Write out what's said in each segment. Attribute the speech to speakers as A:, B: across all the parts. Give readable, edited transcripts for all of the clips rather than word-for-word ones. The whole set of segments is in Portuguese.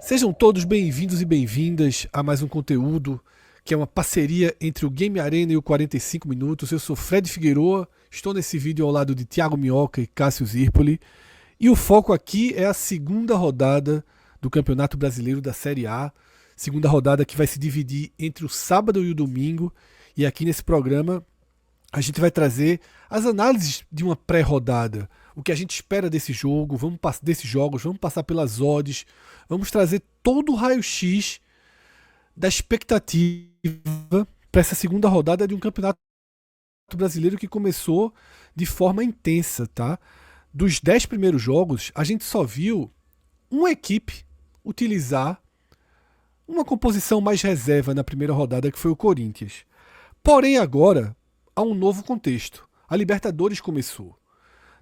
A: Sejam todos bem-vindos e bem-vindas a mais um conteúdo que é uma parceria entre o Game Arena e o 45 Minutos. Eu sou Fred Figueroa, estou nesse vídeo ao lado de Thiago Minhoca e Cássio Zirpoli. E o foco aqui é a segunda rodada do Campeonato Brasileiro da Série A. Segunda rodada que vai se dividir entre o sábado e o domingo. E aqui nesse programa a gente vai trazer as análises de uma pré-rodada. O que a gente espera desse jogo, desses jogos, vamos passar pelas odds, vamos trazer todo o raio-x da expectativa para essa segunda rodada de um campeonato brasileiro que começou de forma intensa, tá? Dos 10 primeiros jogos, a gente só viu uma equipe utilizar uma composição mais reserva na primeira rodada, que foi o Corinthians. Porém, agora há um novo contexto. A Libertadores começou.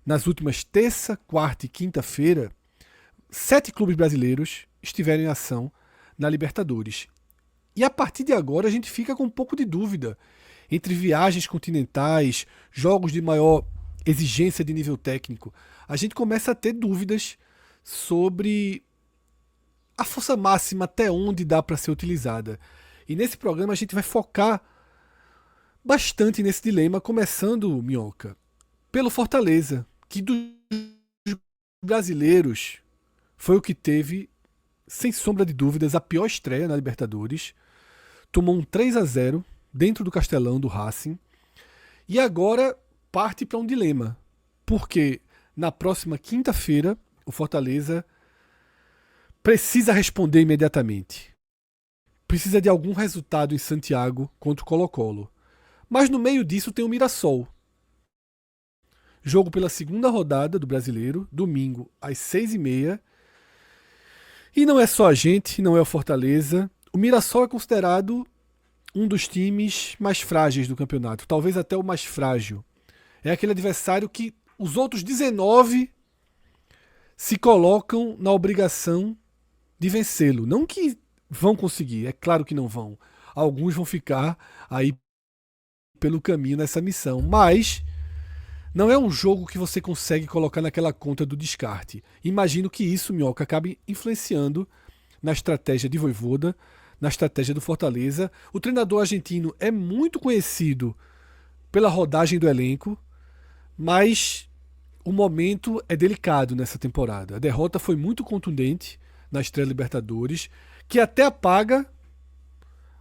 A: Nas últimas terça, quarta e quinta-feira, 7 clubes brasileiros estiveram em ação na Libertadores. E a partir de agora a gente fica com um pouco de dúvida entre viagens continentais, jogos de maior exigência de nível técnico. A gente começa a ter dúvidas sobre a força máxima, até onde dá para ser utilizada. E nesse programa a gente vai focar bastante nesse dilema, começando, Minhoca, pelo Fortaleza, que dos brasileiros foi o que teve, sem sombra de dúvidas, a pior estreia na Libertadores. Tomou um 3-0 dentro do Castelão do Racing. E agora parte para um dilema. Porque na próxima quinta-feira o Fortaleza precisa responder imediatamente. Precisa de algum resultado em Santiago contra o Colo-Colo. Mas no meio disso tem o Mirassol. Jogo pela segunda rodada do Brasileiro, domingo às 6h30. E não é só a gente, não é o Fortaleza. O Mirassol é considerado um dos times mais frágeis do campeonato, talvez até o mais frágil. É aquele adversário que os outros 19 se colocam na obrigação de vencê-lo. Não que vão conseguir, é claro que não vão. Alguns vão ficar aí pelo caminho nessa missão, mas não é um jogo que você consegue colocar naquela conta do descarte. Imagino que isso, Minhoca, acabe influenciando na estratégia de Vojvoda, na estratégia do Fortaleza. O treinador argentino é muito conhecido pela rodagem do elenco, mas o momento é delicado nessa temporada. A derrota foi muito contundente na estreia Libertadores, que até apaga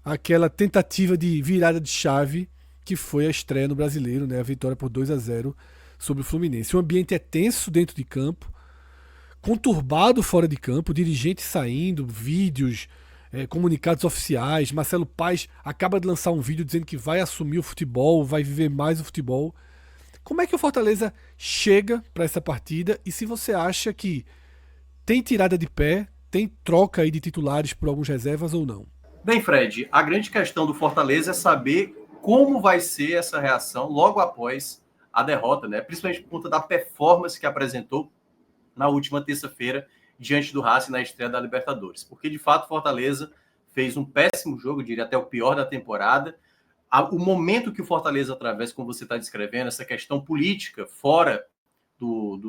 A: aquela tentativa de virada de chave que foi a estreia no Brasileiro, né? A vitória por 2-0 sobre o Fluminense. O ambiente é tenso dentro de campo, conturbado fora de campo, dirigentes saindo, vídeos, comunicados oficiais. Marcelo Paes acaba de lançar um vídeo dizendo que vai assumir o futebol, vai viver mais o futebol. Como é que o Fortaleza chega para essa partida e se você acha que tem tirada de pé, tem troca aí de titulares por alguns reservas ou não?
B: Bem, Fred, a grande questão do Fortaleza é saber como vai ser essa reação logo após a derrota, né? Principalmente por conta da performance que apresentou na última terça-feira diante do Racing na estreia da Libertadores. Porque, de fato, o Fortaleza fez um péssimo jogo, diria até o pior da temporada. O momento que o Fortaleza atravessa, como você está descrevendo, essa questão política fora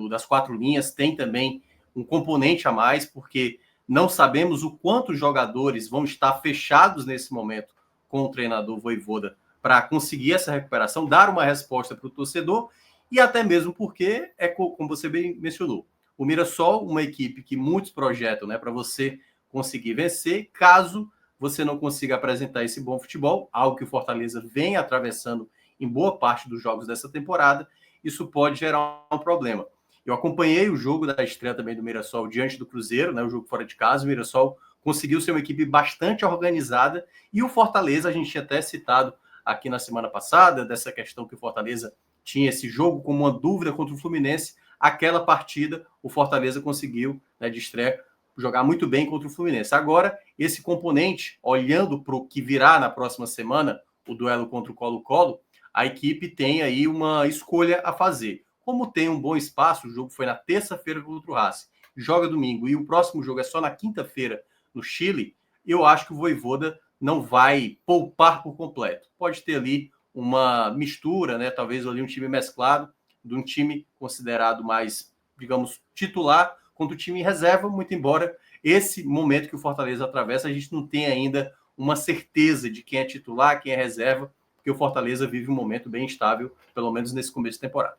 B: das quatro linhas, tem também um componente a mais, porque não sabemos o quanto os jogadores vão estar fechados nesse momento com o treinador Vojvoda para conseguir essa recuperação, dar uma resposta para o torcedor, e até mesmo porque, como você bem mencionou, o Mirassol, uma equipe que muitos projetam, né, para você conseguir vencer, caso você não consiga apresentar esse bom futebol, algo que o Fortaleza vem atravessando em boa parte dos jogos dessa temporada, isso pode gerar um problema. Eu acompanhei o jogo da estreia também do Mirassol diante do Cruzeiro, né, o jogo fora de casa. O Mirassol conseguiu ser uma equipe bastante organizada e o Fortaleza, a gente tinha até citado aqui na semana passada, dessa questão que o Fortaleza tinha esse jogo como uma dúvida contra o Fluminense. Aquela partida, o Fortaleza conseguiu, né, de estreia, jogar muito bem contra o Fluminense. Agora, esse componente, olhando para o que virá na próxima semana, o duelo contra o Colo-Colo, a equipe tem aí uma escolha a fazer. Como tem um bom espaço, o jogo foi na terça-feira contra o Racing, joga domingo e o próximo jogo é só na quinta-feira no Chile, eu acho que o Vojvoda não vai poupar por completo. Pode ter ali uma mistura, né? Talvez ali um time mesclado, de um time considerado mais, digamos, titular, contra o time em reserva, muito embora esse momento que o Fortaleza atravessa, a gente não tem ainda uma certeza de quem é titular, quem é reserva, porque o Fortaleza vive um momento bem instável, pelo menos nesse começo de temporada.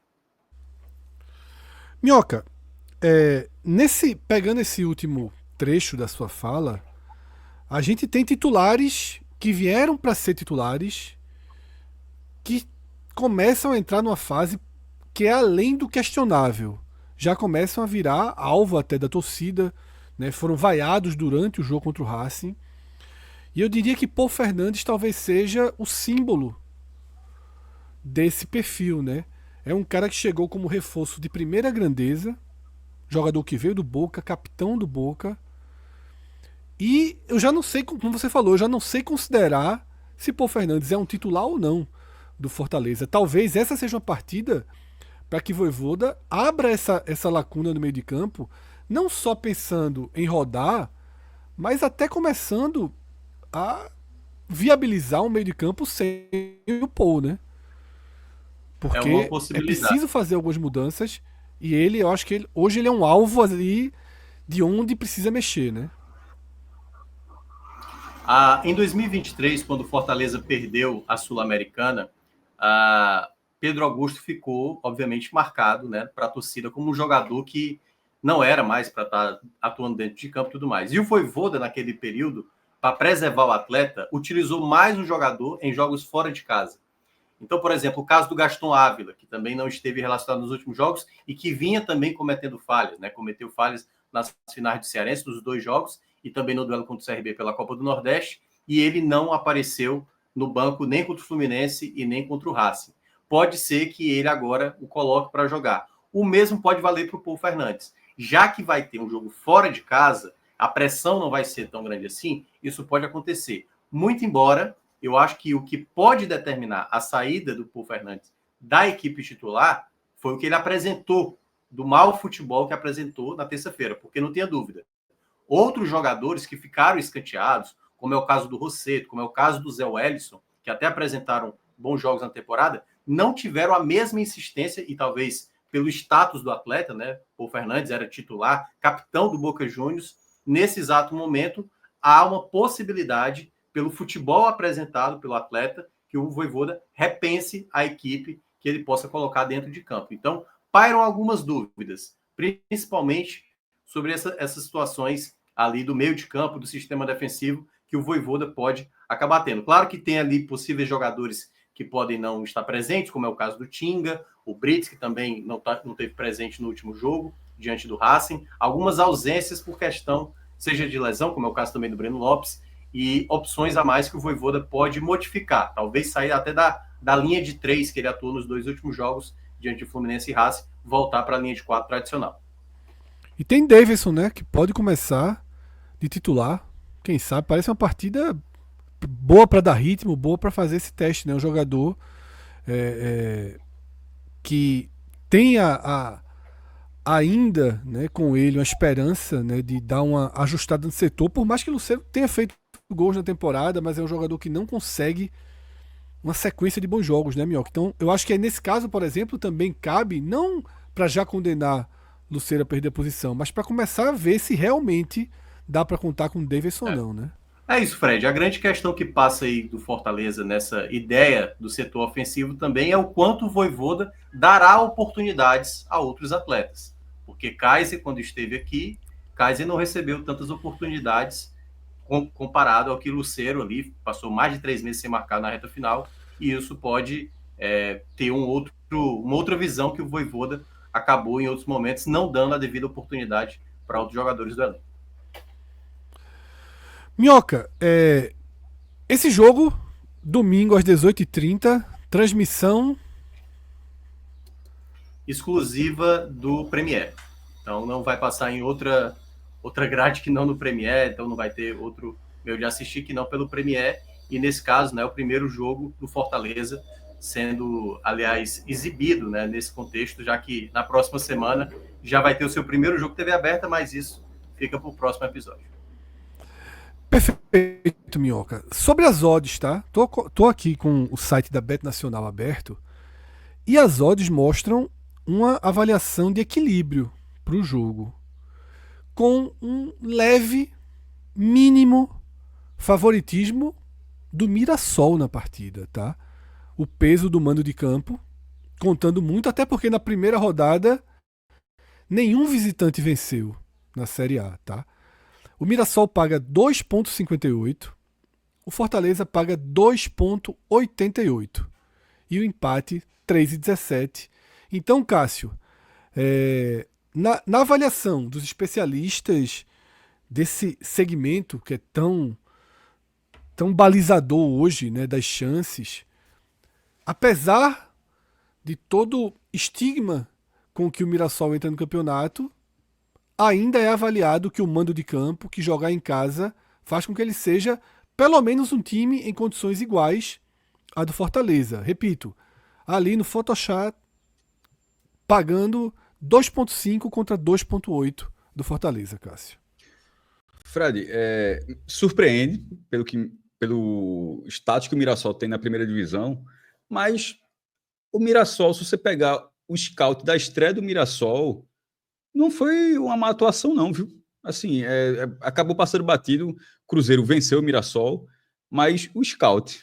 A: Minhoca, pegando esse último trecho da sua fala, a gente tem titulares que vieram para ser titulares que começam a entrar numa fase que é além do questionável. Já começam a virar alvo até da torcida, né? Foram vaiados durante o jogo contra o Racing. E eu diria que Paul Fernandes talvez seja o símbolo desse perfil, né? É um cara que chegou como reforço de primeira grandeza, jogador que veio do Boca, capitão do Boca. E eu já não sei, como você falou, eu já não sei considerar se Paul Fernandes é um titular ou não do Fortaleza. Talvez essa seja uma partida para que Vojvoda abra essa lacuna no meio de campo, não só pensando em rodar, mas até começando a viabilizar um meio de campo sem o Paul, né? Porque é preciso fazer algumas mudanças e eu acho que hoje ele é um alvo ali de onde precisa mexer, né?
B: Em 2023, quando o Fortaleza perdeu a Sul-Americana, Pedro Augusto ficou, obviamente, marcado, né, para a torcida como um jogador que não era mais para estar atuando dentro de campo e tudo mais. E o Vojvoda, naquele período, para preservar o atleta, utilizou mais o jogador em jogos fora de casa. Então, por exemplo, o caso do Gaston Ávila, que também não esteve relacionado nos últimos jogos e que vinha também cometendo falhas, né? Cometeu falhas nas finais do Cearense, nos 2 jogos, e também no duelo contra o CRB pela Copa do Nordeste, e ele não apareceu no banco nem contra o Fluminense e nem contra o Racing. Pode ser que ele agora o coloque para jogar. O mesmo pode valer para o Paul Fernandes. Já que vai ter um jogo fora de casa, a pressão não vai ser tão grande assim, isso pode acontecer. Muito embora eu acho que o que pode determinar a saída do Paul Fernandes da equipe titular foi o que ele apresentou, do mau futebol que apresentou na terça-feira, porque não tenha dúvida. Outros jogadores que ficaram escanteados, como é o caso do Rosseto, como é o caso do Zé Wellison, que até apresentaram bons jogos na temporada, não tiveram a mesma insistência e talvez pelo status do atleta, né? Paul Fernandes era titular, capitão do Boca Juniors. Nesse exato momento, há uma possibilidade, pelo futebol apresentado pelo atleta, que o Vojvoda repense a equipe que ele possa colocar dentro de campo. Então, pairam algumas dúvidas, principalmente sobre essas situações ali do meio de campo, do sistema defensivo, que o Vojvoda pode acabar tendo. Claro que tem ali possíveis jogadores que podem não estar presentes, como é o caso do Tinga, o Brits, que também não teve presente no último jogo, diante do Racing, algumas ausências por questão, seja de lesão, como é o caso também do Breno Lopes, e opções a mais que o Vojvoda pode modificar, talvez sair até da linha de 3 que ele atuou nos 2 últimos jogos, diante do Fluminense e Racing, voltar para a linha de 4 tradicional.
A: E tem Davidson, né, que pode começar de titular, quem sabe, parece uma partida boa para dar ritmo, boa para fazer esse teste, né, um jogador que tem ainda, né, com ele uma esperança, né, de dar uma ajustada no setor, por mais que o Lucero tenha feito gols na temporada, mas é um jogador que não consegue uma sequência de bons jogos, né, Minhoca? Então, eu acho que nesse caso, por exemplo, também cabe, não para já condenar Lucero a perder a posição, mas para começar a ver se realmente dá para contar com o Davidson ou não, né?
B: É isso, Fred. A grande questão que passa aí do Fortaleza nessa ideia do setor ofensivo também é o quanto o Vojvoda dará oportunidades a outros atletas. Porque Kaiser, quando esteve aqui, Kaiser não recebeu tantas oportunidades comparado ao que Lucero ali passou mais de 3 meses sem marcar na reta final, e isso pode ter uma outra visão que o Vojvoda acabou em outros momentos não dando a devida oportunidade para outros jogadores do elenco.
A: Minhoca, esse jogo, domingo às 18h30, transmissão
B: exclusiva do Premiere. Então não vai passar em outra grade que não no Premiere, então não vai ter outro meio de assistir que não pelo Premiere. E nesse caso, né, o primeiro jogo do Fortaleza sendo, aliás, exibido, né, nesse contexto, já que na próxima semana já vai ter o seu primeiro jogo TV aberta, mas isso fica para o próximo episódio.
A: Perfeito, Minhoca. Sobre as odds, tá? Tô aqui com o site da Bet Nacional aberto e as odds mostram uma avaliação de equilíbrio para o jogo. com um leve, mínimo favoritismo do Mirassol na partida, tá? O peso do mando de campo contando muito, até porque na primeira rodada nenhum visitante venceu na Série A, tá? O Mirassol paga 2,58, o Fortaleza paga 2,88 e o empate 3,17. Então, Cássio, na avaliação dos especialistas desse segmento que é tão balizador hoje, né, das chances, apesar de todo estigma com que o Mirassol entra no campeonato, ainda é avaliado que o mando de campo, que jogar em casa, faz com que ele seja pelo menos um time em condições iguais à do Fortaleza. Repito, ali no Photoshop, pagando 2,5 contra 2,8 do Fortaleza, Cássio.
C: Fred, surpreende pelo status que o Mirassol tem na primeira divisão, mas o Mirassol, se você pegar o scout da estreia do Mirassol, não foi uma má atuação não, viu? Assim, acabou passando batido, o Cruzeiro venceu o Mirassol, mas o scout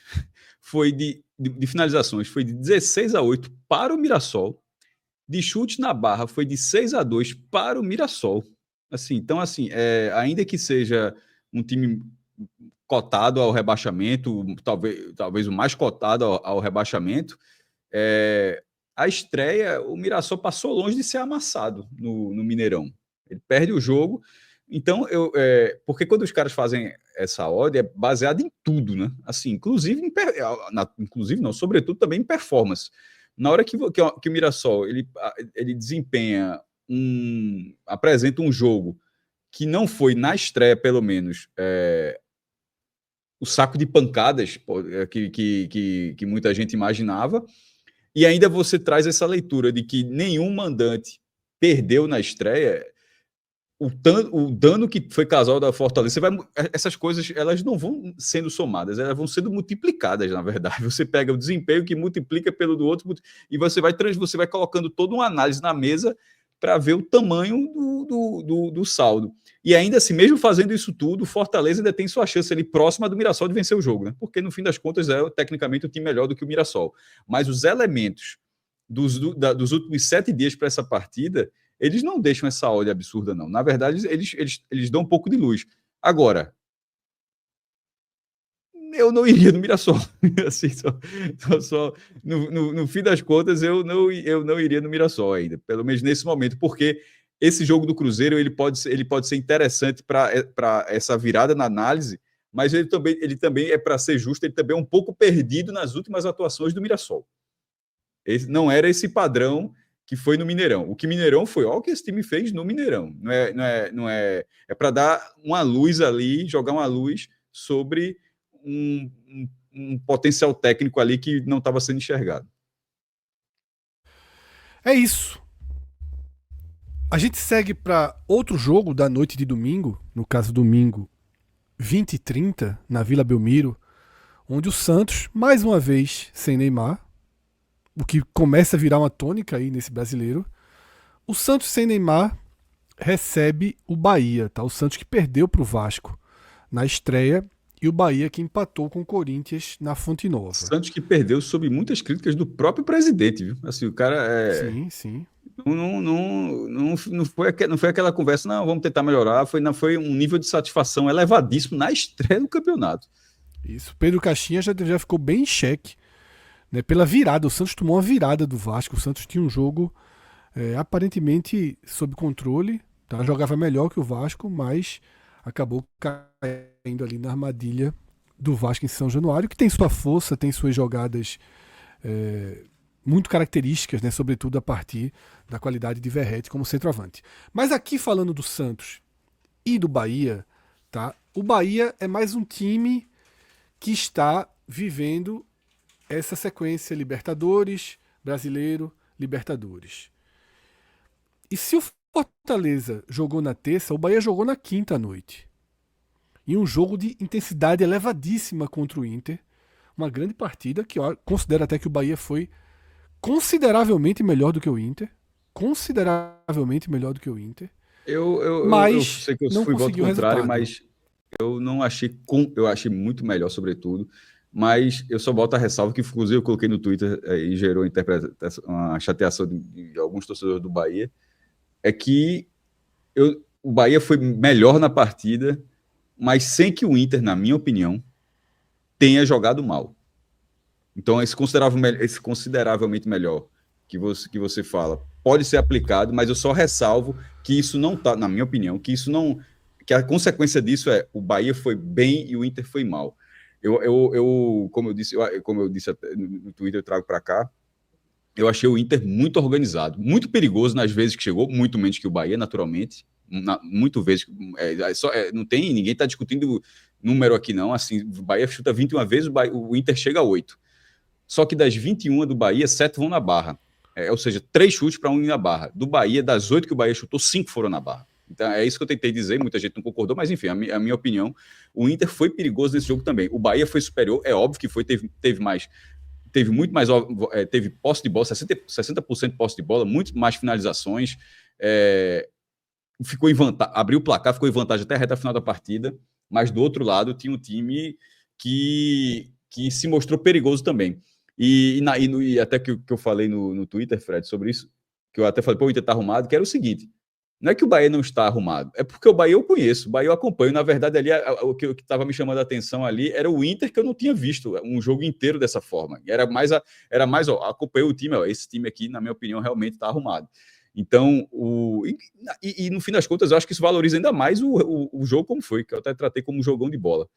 C: foi de finalizações, foi de 16-8 para o Mirassol, de chute na barra foi de 6-2 para o Mirassol. Assim, então, assim, ainda que seja um time cotado ao rebaixamento, talvez o mais cotado ao rebaixamento, a estreia, o Mirassol passou longe de ser amassado no Mineirão. Ele perde o jogo. Então, porque quando os caras fazem essa odd, é baseado em tudo, né? Assim, inclusive não, sobretudo também em performance. Na hora que o Mirassol ele desempenha apresenta um jogo que não foi na estreia, pelo menos, o saco de pancadas que muita gente imaginava, e ainda você traz essa leitura de que nenhum mandante perdeu na estreia, o dano que foi causado da Fortaleza, essas coisas elas não vão sendo somadas, elas vão sendo multiplicadas, na verdade. Você pega o desempenho que multiplica pelo do outro e você vai colocando toda uma análise na mesa para ver o tamanho do saldo. E ainda assim, mesmo fazendo isso tudo, o Fortaleza ainda tem sua chance ali próxima do Mirassol de vencer o jogo, né? Porque no fim das contas tecnicamente o time melhor do que o Mirassol. Mas os elementos dos últimos 7 dias para essa partida, eles não deixam essa odd absurda, não. Na verdade, eles dão um pouco de luz. Agora, eu não iria no Mirassol. Assim, no fim das contas, eu não iria no Mirassol ainda, pelo menos nesse momento, porque esse jogo do Cruzeiro ele pode ser interessante para essa virada na análise, mas ele também para ser justo, ele também é um pouco perdido nas últimas atuações do Mirassol. Não era esse padrão que foi no Mineirão. O que Mineirão foi, olha o que esse time fez no Mineirão. É para dar uma luz ali, jogar uma luz sobre um potencial técnico ali que não estava sendo enxergado.
A: É isso. A gente segue para outro jogo da noite de domingo, no caso domingo 20h30, na Vila Belmiro, onde o Santos, mais uma vez, sem Neymar, o que começa a virar uma tônica aí nesse brasileiro, o Santos sem Neymar recebe o Bahia, tá? O Santos que perdeu para o Vasco na estreia e o Bahia que empatou com o Corinthians na Fonte Nova.
C: Santos que perdeu sob muitas críticas do próprio presidente, viu? Assim, o cara
A: Sim.
C: Não foi aquela conversa, não, vamos tentar melhorar, foi um nível de satisfação elevadíssimo na estreia do campeonato.
A: Isso, Pedro Caixinha já ficou bem em xeque, né, pela virada. O Santos tomou uma virada do Vasco. O Santos tinha um jogo aparentemente sob controle, tá? Jogava melhor que o Vasco, mas acabou caindo ali na armadilha do Vasco em São Januário, que tem sua força, tem suas jogadas muito características, né, sobretudo a partir da qualidade de Verratti como centroavante. Mas aqui falando do Santos e do Bahia, tá? O Bahia é mais um time que está vivendo essa sequência Libertadores, Brasileiro, Libertadores. E se o Fortaleza jogou na terça, o Bahia jogou na quinta à noite. Em um jogo de intensidade elevadíssima contra o Inter. Uma grande partida que eu considero até que o Bahia foi consideravelmente melhor do que o Inter.
C: Eu
A: Mas
C: sei que eu
A: não
C: fui voto
A: conseguiu o
C: contrário,
A: resultado.
C: mas eu não achei. Eu achei muito melhor, sobretudo. Mas eu só boto a ressalva que, inclusive, eu coloquei no Twitter e gerou uma chateação de alguns torcedores do Bahia. É que o Bahia foi melhor na partida, mas sem que o Inter, na minha opinião, tenha jogado mal. Então, esse consideravelmente melhor que você fala pode ser aplicado, mas eu só ressalvo que isso não está, na minha opinião, que isso não. Que a consequência disso é o Bahia foi bem e o Inter foi mal. Como eu disse no Twitter, eu trago para cá. Eu achei o Inter muito organizado, muito perigoso nas vezes que chegou, muito menos que o Bahia, naturalmente. Muito vezes. Não tem, ninguém está discutindo número aqui, não. Assim, o Bahia chuta 21 vezes, o Inter chega a 8. Só que das 21 do Bahia, 7 vão na barra. Ou seja, 3 chutes para 1 ir na barra. Do Bahia, das 8 que o Bahia chutou, 5 foram na barra. Então é isso que eu tentei dizer, muita gente não concordou, mas enfim, a minha opinião, o Inter foi perigoso nesse jogo também. O Bahia foi superior, é óbvio que foi, teve muito mais, teve posse de bola, 60% de posse de bola, muito mais finalizações, ficou em vantagem, abriu o placar, ficou em vantagem até a reta final da partida, mas do outro lado tinha um time que se mostrou perigoso também. E até que eu falei no Twitter, Fred, sobre isso, que eu até falei, pô, o Inter tá arrumado, que era o seguinte, não é que o Bahia não está arrumado, é porque o Bahia eu conheço, o Bahia eu acompanho. Na verdade, ali, o que estava me chamando a atenção ali era o Inter, que eu não tinha visto um jogo inteiro dessa forma. Acompanhei o time, esse time aqui, na minha opinião, realmente está arrumado. Então, no fim das contas, eu acho que isso valoriza ainda mais o jogo como foi, que eu até tratei como um jogão de bola.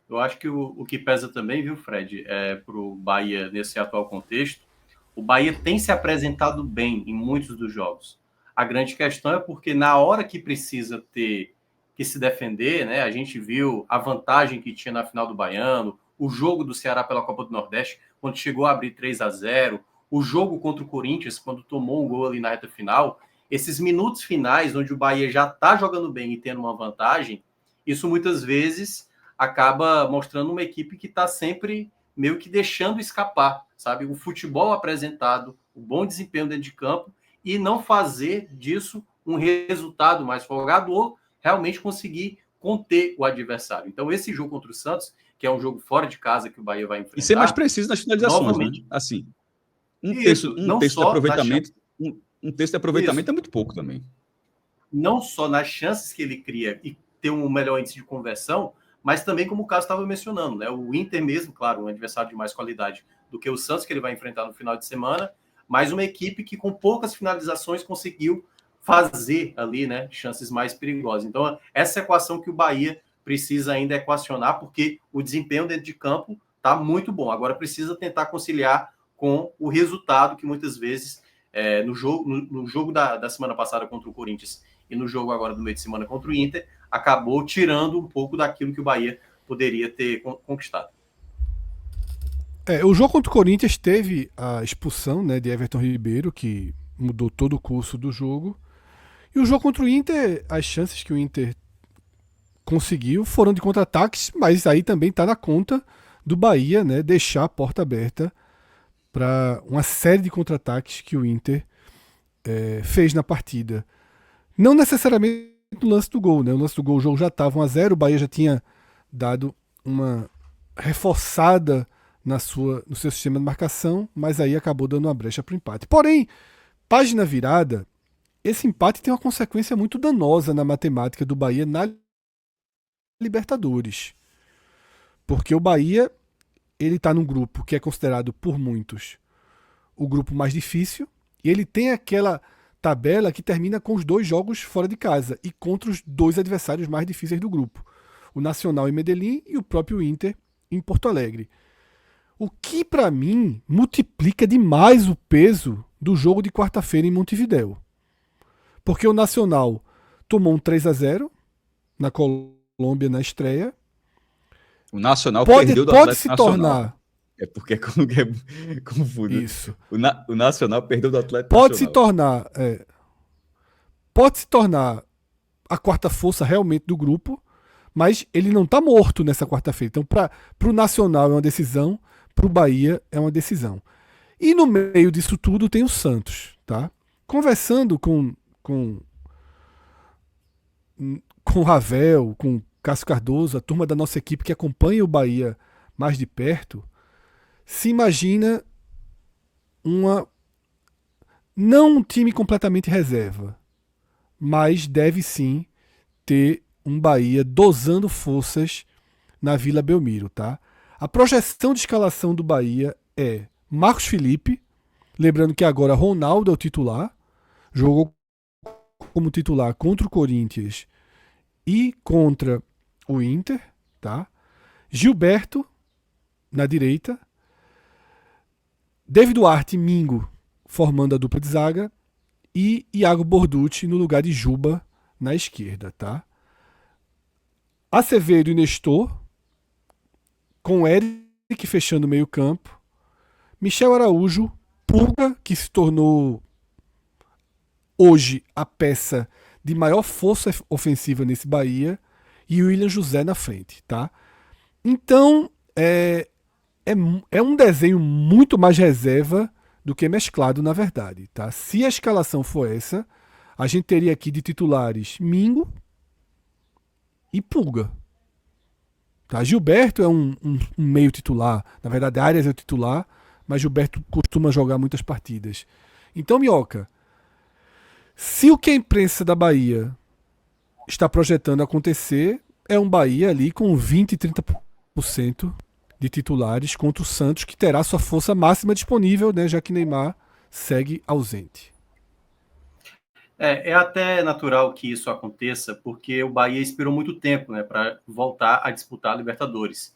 B: Eu acho que o que pesa também, viu, Fred, para o Bahia nesse atual contexto, o Bahia tem se apresentado bem em muitos dos jogos. A grande questão é porque na hora que precisa ter que se defender, né? A gente viu a vantagem que tinha na final do Baiano, o jogo do Ceará pela Copa do Nordeste, quando chegou a abrir 3-0, o jogo contra o Corinthians, quando tomou um gol ali na reta final, esses minutos finais, onde o Bahia já está jogando bem e tendo uma vantagem, isso muitas vezes acaba mostrando uma equipe que está sempre meio que deixando escapar, sabe? O futebol apresentado, o bom desempenho dentro de campo e não fazer disso um resultado mais folgado ou realmente conseguir conter o adversário. Então, esse jogo contra o Santos, que é um jogo fora de casa que o Bahia vai enfrentar...
C: E ser mais preciso nas finalizações,
B: novamente,
C: né? Assim, um
B: isso,
C: terço de aproveitamento, um terço de aproveitamento isso. É muito pouco também.
B: Não só nas chances que ele cria e ter um melhor índice de conversão, mas também, como o Cássio estava mencionando, né? O Inter mesmo, claro, um adversário de mais qualidade do que o Santos, que ele vai enfrentar no final de semana, mas uma equipe que com poucas finalizações conseguiu fazer ali, né, chances mais perigosas. Então, essa equação que o Bahia precisa ainda equacionar, porque o desempenho dentro de campo está muito bom. Agora precisa tentar conciliar com o resultado que muitas vezes no jogo da semana passada contra o Corinthians e no jogo agora do meio de semana contra o Inter, acabou tirando um pouco daquilo que o Bahia poderia ter conquistado.
A: O jogo contra o Corinthians teve a expulsão, né, de Everton Ribeiro, que mudou todo o curso do jogo. E o jogo contra o Inter, as chances que o Inter conseguiu foram de contra-ataques, mas aí também está na conta do Bahia, né, deixar a porta aberta para uma série de contra-ataques que o Inter fez na partida. Não necessariamente no lance do gol, né? O lance do gol, o jogo já estava 1-0, o Bahia já tinha dado uma reforçada no seu sistema de marcação, mas aí acabou dando uma brecha para o empate. Porém, página virada, esse empate tem uma consequência muito danosa na matemática do Bahia na Libertadores. Porque o Bahia ele está num grupo que é considerado por muitos o grupo mais difícil, e ele tem aquela tabela que termina com os 2 jogos fora de casa e contra os 2 adversários mais difíceis do grupo, o Nacional em Medellín e o próprio Inter em Porto Alegre. O que para mim multiplica demais o peso do jogo de quarta-feira em Montevidéu. Porque o Nacional tomou um 3-0 na Colômbia na estreia.
C: O Nacional perdeu do Atlético
A: se
C: Nacional.
A: Tornar.
C: É porque é confuso.
A: Isso.
C: O Nacional perdeu do Atlético
A: Nacional. Pode se tornar a quarta força realmente do grupo, mas ele não está morto nessa quarta-feira. Então, para o Nacional é uma decisão, para o Bahia é uma decisão. E no meio disso tudo tem o Santos, tá? conversando com o Ravel, com Cássio Cardoso, a turma da nossa equipe que acompanha o Bahia mais de perto, se imagina não um time completamente reserva, mas deve sim ter um Bahia dosando forças na Vila Belmiro, tá? A projeção de escalação do Bahia é Marcos Felipe, lembrando que agora Ronaldo é o titular, jogou como titular contra o Corinthians e contra o Inter, tá? Gilberto na direita, David Duarte e Mingo formando a dupla de zaga e Iago Borducci no lugar de Juba na esquerda, tá? Acevedo e Nestor, com Eric fechando o meio campo, Michel Araújo, Pulga, que se tornou hoje a peça de maior força ofensiva nesse Bahia, e William José na frente, tá? Então, é um desenho muito mais reserva do que mesclado, na verdade, tá? Se a escalação for essa, a gente teria aqui de titulares Mingo e Pulga. Tá? Gilberto é um meio titular, na verdade Arias é o titular, mas Gilberto costuma jogar muitas partidas. Então, Minhoca, se o que a imprensa da Bahia está projetando acontecer, é um Bahia ali com 20, 30% de titulares contra o Santos, que terá sua força máxima disponível, né, já que Neymar segue ausente.
B: É até natural que isso aconteça, porque o Bahia esperou muito tempo, né, para voltar a disputar a Libertadores.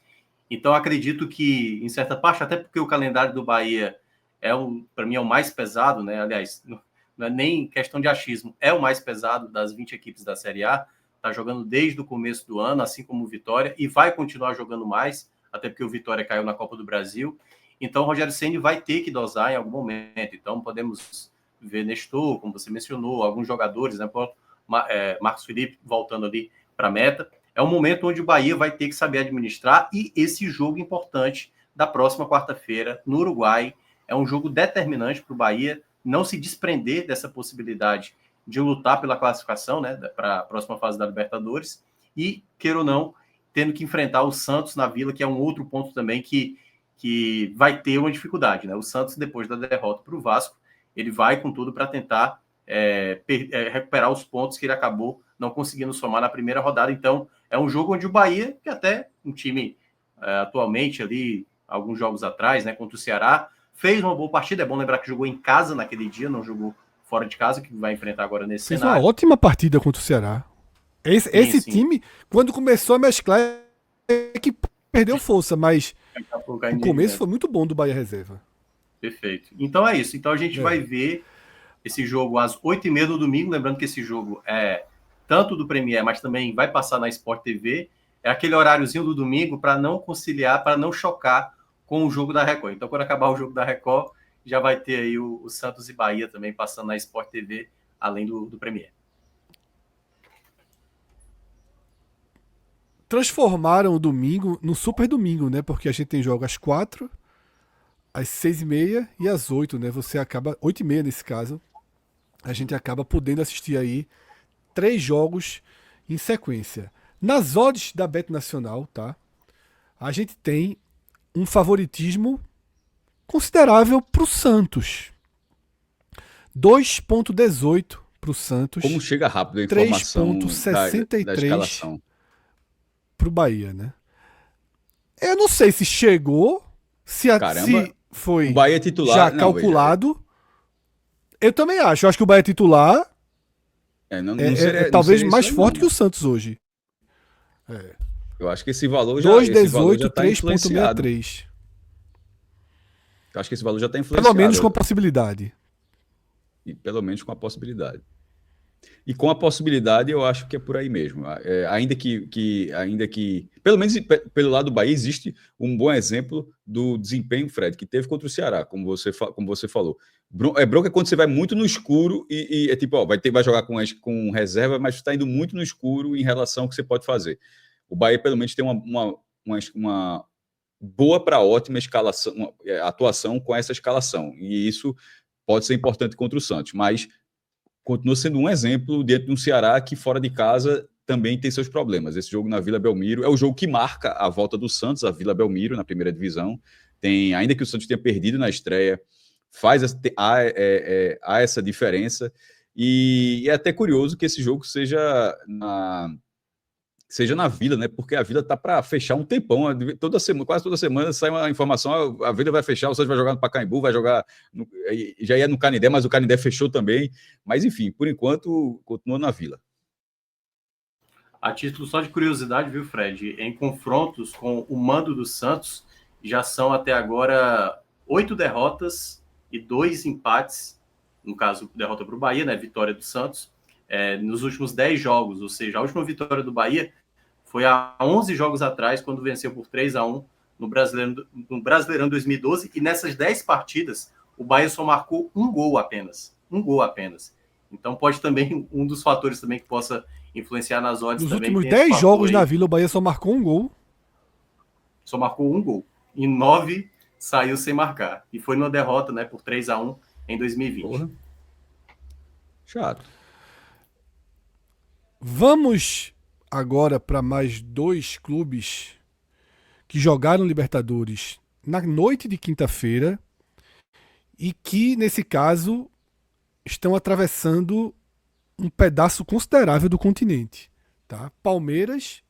B: Então, acredito que, em certa parte, até porque o calendário do Bahia para mim, é o mais pesado, né? Aliás, não é nem questão de achismo, é o mais pesado das 20 equipes da Série A. Está jogando desde o começo do ano, assim como o Vitória, e vai continuar jogando mais, até porque o Vitória caiu na Copa do Brasil. Então, o Rogério Ceni vai ter que dosar em algum momento. Então, podemos ver Nestor, como você mencionou, alguns jogadores, né? Marcos Felipe voltando ali para a meta. É um momento onde o Bahia vai ter que saber administrar, e esse jogo importante da próxima quarta-feira no Uruguai é um jogo determinante para o Bahia não se desprender dessa possibilidade de lutar pela classificação, né, para a próxima fase da Libertadores, e, queira ou não, tendo que enfrentar o Santos na Vila, que é um outro ponto também que vai ter uma dificuldade, né? O Santos, depois da derrota para o Vasco, ele vai com tudo para tentar recuperar os pontos que ele acabou não conseguindo somar na primeira rodada. Então, é um jogo onde o Bahia, que até um time atualmente ali, alguns jogos atrás, né, contra o Ceará, fez uma boa partida. É bom lembrar que jogou em casa naquele dia, não jogou fora de casa, que vai enfrentar agora nesse
A: Fez
B: cenário.
A: Uma ótima partida contra o Ceará. Esse time, quando começou a mesclar, é que perdeu força, mas o começo foi muito bom do Bahia Reserva.
B: Perfeito. Então é isso. Então a gente vai ver esse jogo às 8h30 do domingo. Lembrando que esse jogo é tanto do Premier, mas também vai passar na Sport TV. É aquele horáriozinho do domingo para não conciliar, para não chocar com o jogo da Record. Então, quando acabar o jogo da Record, já vai ter aí o Santos e Bahia também passando na Sport TV, além do Premier.
A: Transformaram o domingo no super domingo, né? Porque a gente tem jogo às 4, às 6h30 e às 8, né? Você acaba, 8h30 nesse caso, a gente acaba podendo assistir aí 3 jogos em sequência. Nas odds da Bet Nacional, tá? A gente tem um favoritismo considerável para o Santos. 2,18 para o Santos.
C: Como chega rápido a informação
A: 3,63 para o Bahia, né? Eu não sei se chegou, se foi
C: o Bahia titular,
A: já calculado. Eu também acho. Eu acho que o Bahia titular talvez mais forte que o Santos hoje.
C: Eu acho que esse valor já
A: 2,18, 3,63.
C: Eu acho que esse valor já está influenciado.
A: Pelo menos com a possibilidade.
C: E pelo menos com a possibilidade. E com a possibilidade, eu acho que é por aí mesmo. Ainda que pelo menos pelo lado do Bahia, existe um bom exemplo do desempenho, Fred, que teve contra o Ceará, como você falou. Bronca é quando você vai muito no escuro e é tipo, vai jogar com reserva, mas está indo muito no escuro em relação ao que você pode fazer. O Bahia, pelo menos, tem uma boa para ótima atuação com essa escalação. E isso pode ser importante contra o Santos. Mas continua sendo um exemplo diante de um Ceará que fora de casa também tem seus problemas. Esse jogo na Vila Belmiro é o jogo que marca a volta do Santos à Vila Belmiro na primeira divisão. Ainda que o Santos tenha perdido na estreia, há essa diferença. E é até curioso que esse jogo seja na Vila, né? Porque a Vila tá para fechar um tempão. Toda semana, quase toda semana sai uma informação: a Vila vai fechar, o Santos vai jogar no Pacaembu, vai jogar. Já ia no Canindé, mas o Canindé fechou também. Mas enfim, por enquanto, continua na Vila.
B: A título só de curiosidade, viu, Fred? Em confrontos com o mando do Santos, já são até agora 8 derrotas e 2 empates. No caso, derrota para o Bahia, né? Vitória do Santos. Nos últimos 10 jogos, ou seja, a última vitória do Bahia foi há 11 jogos atrás, quando venceu por 3-1 no Brasileirão 2012. E nessas 10 partidas, o Bahia só marcou um gol apenas. Um gol apenas. Então pode também, um dos fatores também que possa influenciar nas odds.
A: Nos
B: também
A: últimos 10 jogos na Vila, o Bahia só marcou um gol.
B: Só marcou um gol. Em 9 saiu sem marcar. E foi numa derrota, né, por 3-1 em 2020. Porra.
C: Chato.
A: Vamos agora para mais 2 clubes que jogaram Libertadores na noite de quinta-feira e que, nesse caso, estão atravessando um pedaço considerável do continente. Tá? Palmeiras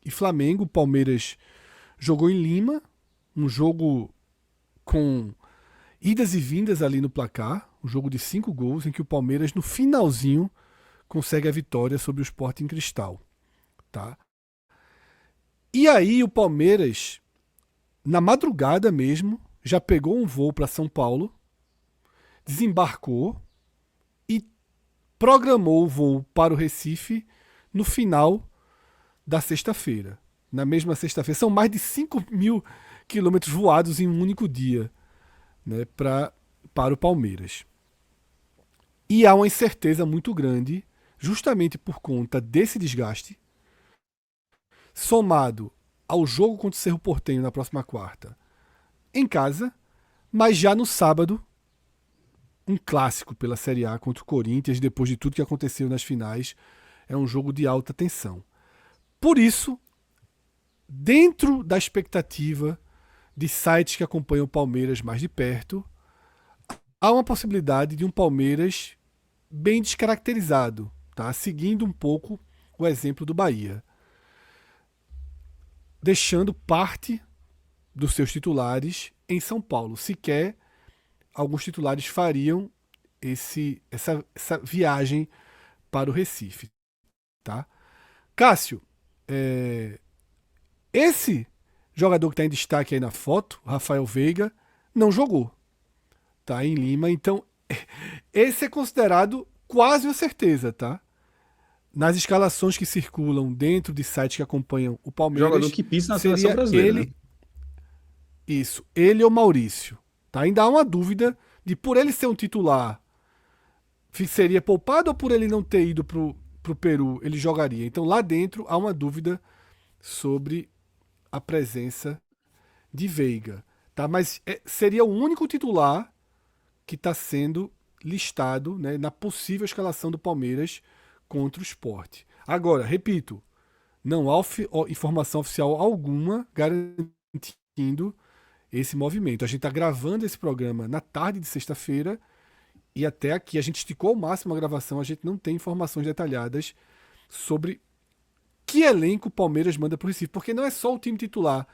A: e Flamengo. O Palmeiras jogou em Lima, um jogo com idas e vindas ali no placar, um jogo de 5 gols, em que o Palmeiras, no finalzinho, consegue a vitória sobre o Sporting Cristal. Tá? E aí o Palmeiras, na madrugada mesmo, já pegou um voo para São Paulo, desembarcou e programou o voo para o Recife no final da sexta-feira. Na mesma sexta-feira. São mais de 5.000 quilômetros voados em um único dia, né, para o Palmeiras. E há uma incerteza muito grande, justamente por conta desse desgaste, somado ao jogo contra o Cerro Porteño na próxima quarta, em casa, mas já no sábado, um clássico pela Série A contra o Corinthians, depois de tudo que aconteceu nas finais, é um jogo de alta tensão. Por isso, dentro da expectativa de sites que acompanham o Palmeiras mais de perto, há uma possibilidade de um Palmeiras bem descaracterizado, tá? Seguindo um pouco o exemplo do Bahia, deixando parte dos seus titulares em São Paulo. Sequer alguns titulares fariam essa viagem para o Recife. Tá? Cássio, esse jogador que está em destaque aí na foto, Rafael Veiga, não jogou, tá, em Lima. Então, esse é considerado quase uma certeza, tá? Nas escalações que circulam dentro de sites que acompanham o Palmeiras,
C: jogador que pisa na seleção brasileira, né?
A: Isso, ele ou Maurício. Tá? Ainda há uma dúvida de, por ele ser um titular, seria poupado, ou por ele não ter ido pro Peru, ele jogaria. Então lá dentro há uma dúvida sobre a presença de Veiga. Tá? Mas seria o único titular que está sendo listado, né, na possível escalação do Palmeiras contra o Sport. Agora, repito, não há informação oficial alguma garantindo esse movimento. A gente está gravando esse programa na tarde de sexta-feira e até aqui a gente esticou ao máximo a gravação, a gente não tem informações detalhadas sobre que elenco o Palmeiras manda para o Recife, porque não é só o time titular.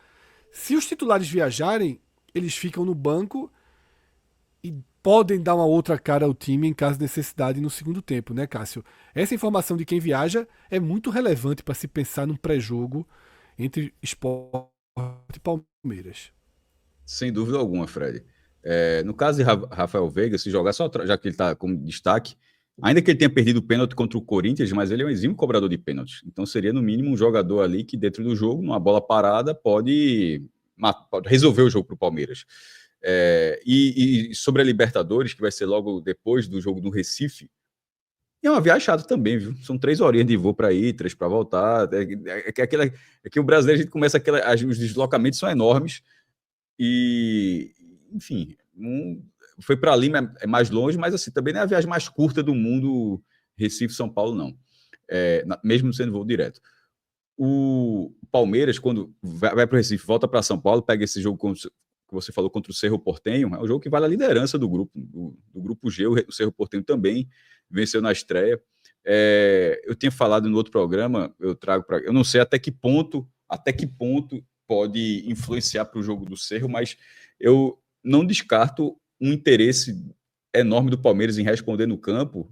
A: Se os titulares viajarem, eles ficam no banco e podem dar uma outra cara ao time em caso de necessidade no segundo tempo, né, Cássio? Essa informação de quem viaja é muito relevante para se pensar num pré-jogo entre Sport e Palmeiras.
C: Sem dúvida alguma, Fred. No caso de Rafael Veiga, se jogar só, já que ele está como destaque, ainda que ele tenha perdido o pênalti contra o Corinthians, mas ele é um exímio cobrador de pênaltis. Então seria, no mínimo, um jogador ali que, dentro do jogo, numa bola parada, pode resolver o jogo para o Palmeiras. E sobre a Libertadores, que vai ser logo depois do jogo do Recife, é uma viagem chata também, viu? São 3 horinhas de voo para ir, 3 para voltar. É que o brasileiro, a gente começa os deslocamentos são enormes. E, enfim, foi para Lima, é mais longe, mas assim, também não é a viagem mais curta do mundo, Recife-São Paulo, não. Mesmo sendo voo direto. O Palmeiras, quando vai para o Recife, volta para São Paulo, pega esse jogo que você falou contra o Cerro Porteño, é um jogo que vale a liderança do grupo, do grupo G, o Cerro Porteño também venceu na estreia. Eu tinha falado no outro programa, eu não sei até que ponto pode influenciar para o jogo do Cerro, mas eu não descarto um interesse enorme do Palmeiras em responder no campo,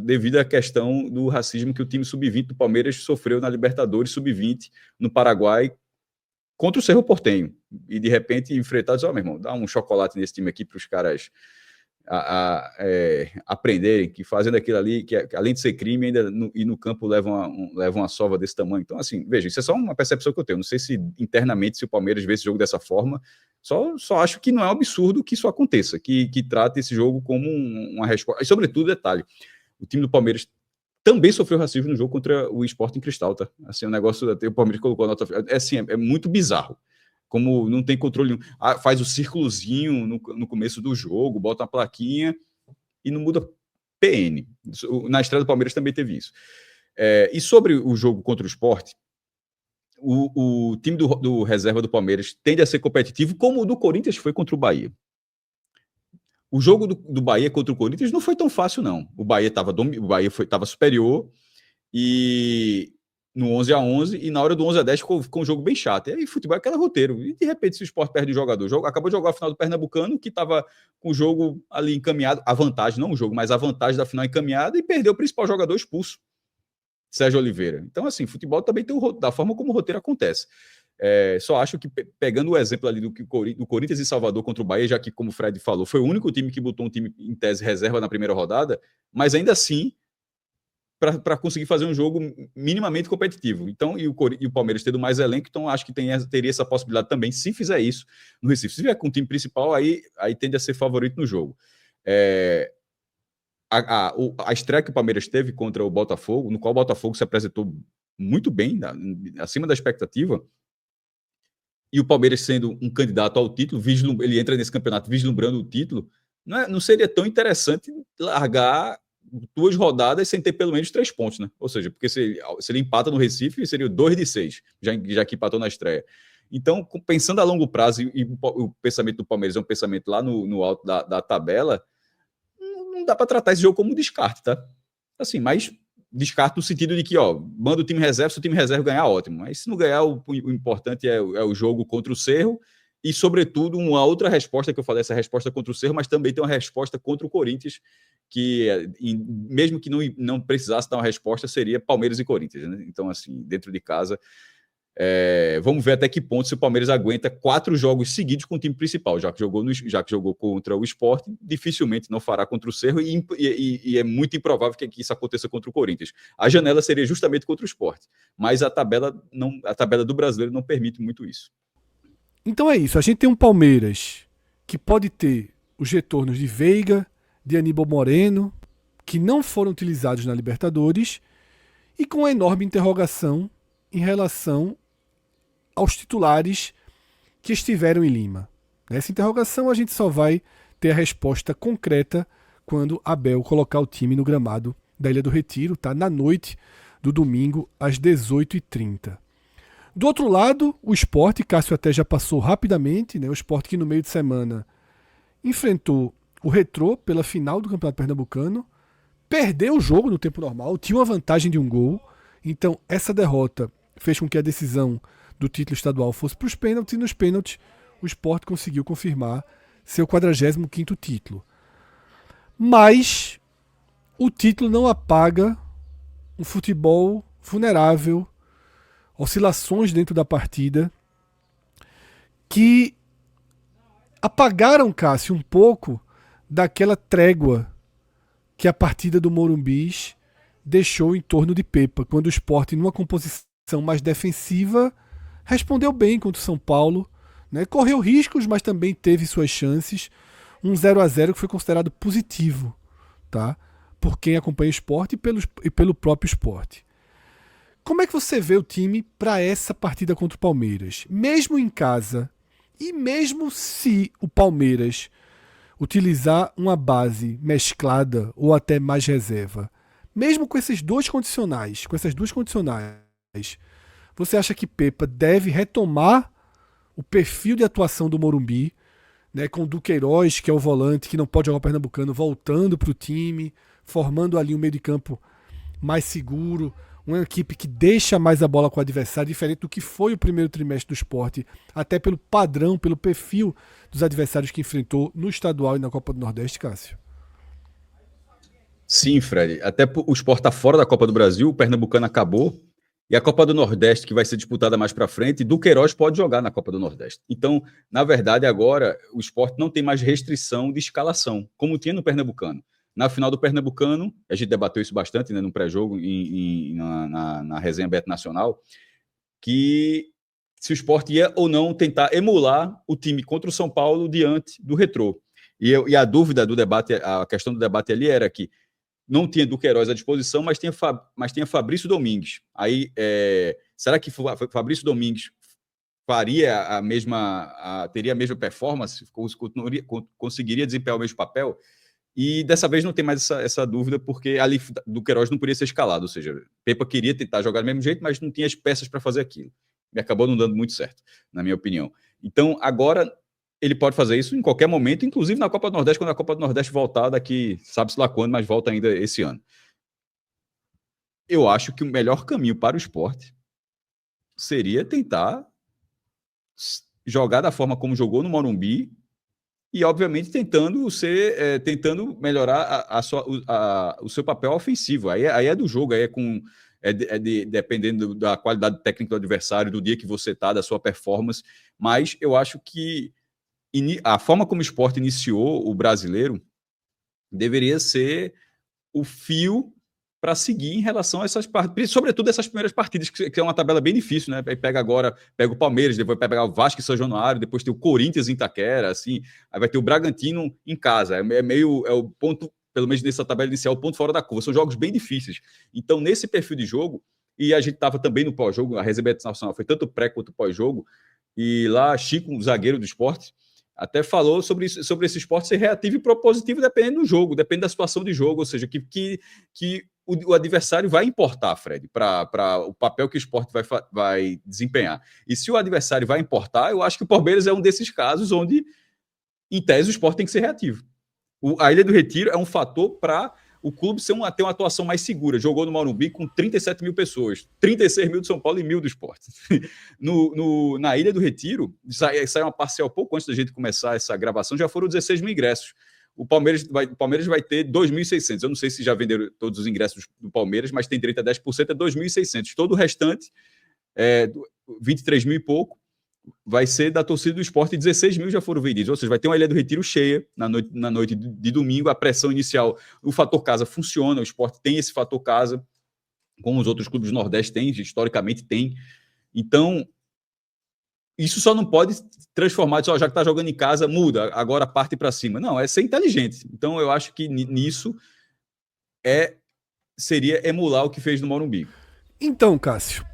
C: devido à questão do racismo que o time sub-20 do Palmeiras sofreu na Libertadores sub-20 no Paraguai contra o Cerro Porteño. E de repente enfrentar, meu irmão, dá um chocolate nesse time aqui para os caras aprenderem que fazendo aquilo ali, que além de ser crime, ainda no campo levam uma sova desse tamanho. Então, assim, veja, isso é só uma percepção que eu tenho. Não sei se internamente, se o Palmeiras vê esse jogo dessa forma, só acho que não é um absurdo que isso aconteça, que trate esse jogo como uma resposta. E, sobretudo, detalhe, o time do Palmeiras também sofreu racismo no jogo contra o Sporting Cristal, tá? Assim, o negócio, o Palmeiras colocou a nota... É muito bizarro. Como não tem controle, faz o círculozinho no começo do jogo, bota uma plaquinha e não muda PN. Na estreia do Palmeiras também teve isso. E sobre o jogo contra o Sport, o time do reserva do Palmeiras tende a ser competitivo, como o do Corinthians foi contra o Bahia. O jogo do Bahia contra o Corinthians não foi tão fácil, não. O Bahia estava superior e no 11-11, e na hora do 11-10 ficou um jogo bem chato. E aí, futebol é aquele roteiro. E de repente, se o Sport perde o jogador, acabou de jogar a final do Pernambucano, que estava com o jogo ali encaminhado, a vantagem, não o jogo, mas a vantagem da final encaminhada, e perdeu o principal jogador expulso, Sérgio Oliveira. Então, assim, futebol também tem da forma como o roteiro acontece. Só acho que, pegando o exemplo ali do Corinthians e Salvador contra o Bahia, já que, como o Fred falou, foi o único time que botou um time em tese reserva na primeira rodada, mas ainda assim, para conseguir fazer um jogo minimamente competitivo. Então, e o Palmeiras tendo mais elenco, então acho que teria essa possibilidade também, se fizer isso no Recife. Se vier com o time principal, aí tende a ser favorito no jogo. A estreia que o Palmeiras teve contra o Botafogo, no qual o Botafogo se apresentou muito bem, acima da expectativa, e o Palmeiras sendo um candidato ao título, ele entra nesse campeonato vislumbrando o título, não seria tão interessante largar 2 rodadas sem ter pelo menos 3 pontos, né? Ou seja, porque se ele empata no Recife, seria 2 de 6, já que empatou na estreia. Então, pensando a longo prazo, e o pensamento do Palmeiras é um pensamento lá no alto da tabela, não dá para tratar esse jogo como descarte, tá? Assim, mas descarte no sentido de que, manda o time reserva, se o time reserva ganhar, ótimo. Mas se não ganhar, o importante é o jogo contra o Cerro e, sobretudo, uma outra resposta que eu falei, essa resposta contra o Cerro, mas também tem uma resposta contra o Corinthians, que mesmo que não precisasse dar uma resposta, seria Palmeiras e Corinthians, né? Então, assim, dentro de casa, vamos ver até que ponto se o Palmeiras aguenta 4 jogos seguidos com o time principal, já que jogou contra o Sport, dificilmente não fará contra o Cerro, e é muito improvável que isso aconteça contra o Corinthians. A janela seria justamente contra o Sport, mas a tabela do brasileiro não permite muito isso.
A: Então é isso, a gente tem um Palmeiras que pode ter os retornos de Veiga, de Aníbal Moreno, que não foram utilizados na Libertadores, e com uma enorme interrogação em relação aos titulares que estiveram em Lima. Nessa interrogação a gente só vai ter a resposta concreta quando Abel colocar o time no gramado da Ilha do Retiro, tá? Na noite do domingo às 18h30. Do outro lado, o Sport, Cássio até já passou rapidamente, né? O Sport que no meio de semana enfrentou o Retrô pela final do Campeonato Pernambucano, perdeu o jogo no tempo normal, tinha uma vantagem de 1 gol, então essa derrota fez com que a decisão do título estadual fosse para os pênaltis, e nos pênaltis o Sport conseguiu confirmar seu 45º título. Mas o título não apaga um futebol vulnerável, oscilações dentro da partida, que apagaram, Cássio, um pouco daquela trégua que a partida do Morumbis deixou em torno de Pepa, quando o Sport, numa composição mais defensiva, respondeu bem contra o São Paulo, né? Correu riscos, mas também teve suas chances. Um 0-0 que foi considerado positivo, tá? Por quem acompanha o Sport e pelo próprio Sport. Como é que você vê o time para essa partida contra o Palmeiras? Mesmo em casa, e mesmo se o Palmeiras utilizar uma base mesclada ou até mais reserva, mesmo com esses dois condicionais, com essas duas condicionais, você acha que Pepa deve retomar o perfil de atuação do Morumbi, né, com o Duqueiroz, que é o volante, que não pode jogar o Pernambucano, voltando para o time, formando ali um meio de campo mais seguro, uma equipe que deixa mais a bola com o adversário, diferente do que foi o primeiro trimestre do Sport, até pelo padrão, pelo perfil dos adversários que enfrentou no estadual e na Copa do Nordeste, Cássio?
C: Sim, Fred. Até o Sport está fora da Copa do Brasil, o Pernambucano acabou, e a Copa do Nordeste, que vai ser disputada mais para frente, Duqueiroz pode jogar na Copa do Nordeste. Então, na verdade, agora, o Sport não tem mais restrição de escalação, como tinha no Pernambucano. Na final do Pernambucano, a gente debateu isso bastante, né, no pré-jogo, na resenha Beto Nacional, que se o Sport ia ou não tentar emular o time contra o São Paulo diante do Retrô. E a dúvida do debate, a questão do debate ali era que não tinha Duqueiroz à disposição, mas tinha Fabrício Domingues. Aí, será que Fabrício Domingues faria teria a mesma performance? Conseguiria desempenhar o mesmo papel? E dessa vez não tem mais essa dúvida, porque ali Duqueiroz não podia ser escalado, ou seja, Pepa queria tentar jogar do mesmo jeito, mas não tinha as peças para fazer aquilo. E acabou não dando muito certo, na minha opinião. Então, agora ele pode fazer isso em qualquer momento, inclusive na Copa do Nordeste, quando a Copa do Nordeste voltar daqui, sabe-se lá quando, mas volta ainda esse ano. Eu acho que o melhor caminho para o Sport seria tentar jogar da forma como jogou no Morumbi e, obviamente, tentando melhorar o seu papel ofensivo. Aí é do jogo, aí dependendo da qualidade técnica do adversário, do dia que você está, da sua performance. Mas eu acho que a forma como o Sport iniciou o Brasileiro deveria ser o fio para seguir em relação a essas partidas, sobretudo essas primeiras partidas, que é uma tabela bem difícil, né? Aí pega o Palmeiras, depois pega o Vasco e São Januário, depois tem o Corinthians em Itaquera, assim, aí vai ter o Bragantino em casa, é o ponto, pelo menos nessa tabela inicial, o ponto fora da curva, são jogos bem difíceis. Então, nesse perfil de jogo, e a gente estava também no pós-jogo, a resenha nacional foi tanto pré quanto pós-jogo, e lá Chico, o zagueiro do Sport, até falou sobre esse esporte ser reativo e propositivo dependendo do jogo, depende da situação de jogo, ou seja, que o adversário vai importar, Fred, para o papel que o esporte vai desempenhar. E se o adversário vai importar, eu acho que o Palmeiras é um desses casos onde, em tese, o esporte tem que ser reativo. A Ilha do Retiro é um fator para o clube ter uma atuação mais segura. Jogou no Morumbi com 37 mil pessoas, 36 mil do São Paulo e 1.000 do Sport. Na Ilha do Retiro, saiu uma parcial pouco antes da gente começar essa gravação, já foram 16 mil ingressos. O Palmeiras vai ter 2.600. Eu não sei se já venderam todos os ingressos do Palmeiras, mas tem direito a 10%, é 2.600. Todo o restante, 23 mil e pouco, vai ser da torcida do Sport e 16 mil já foram vendidos. Ou seja, vai ter uma Ilha do Retiro cheia na noite de domingo. A pressão inicial, o fator casa funciona, o Sport tem esse fator casa, como os outros clubes do Nordeste têm, historicamente tem. Então, isso só não pode transformar, já que está jogando em casa, muda, agora parte para cima. Não, é ser inteligente. Então, eu acho que nisso seria emular o que fez no Morumbi.
A: Então, Cássio,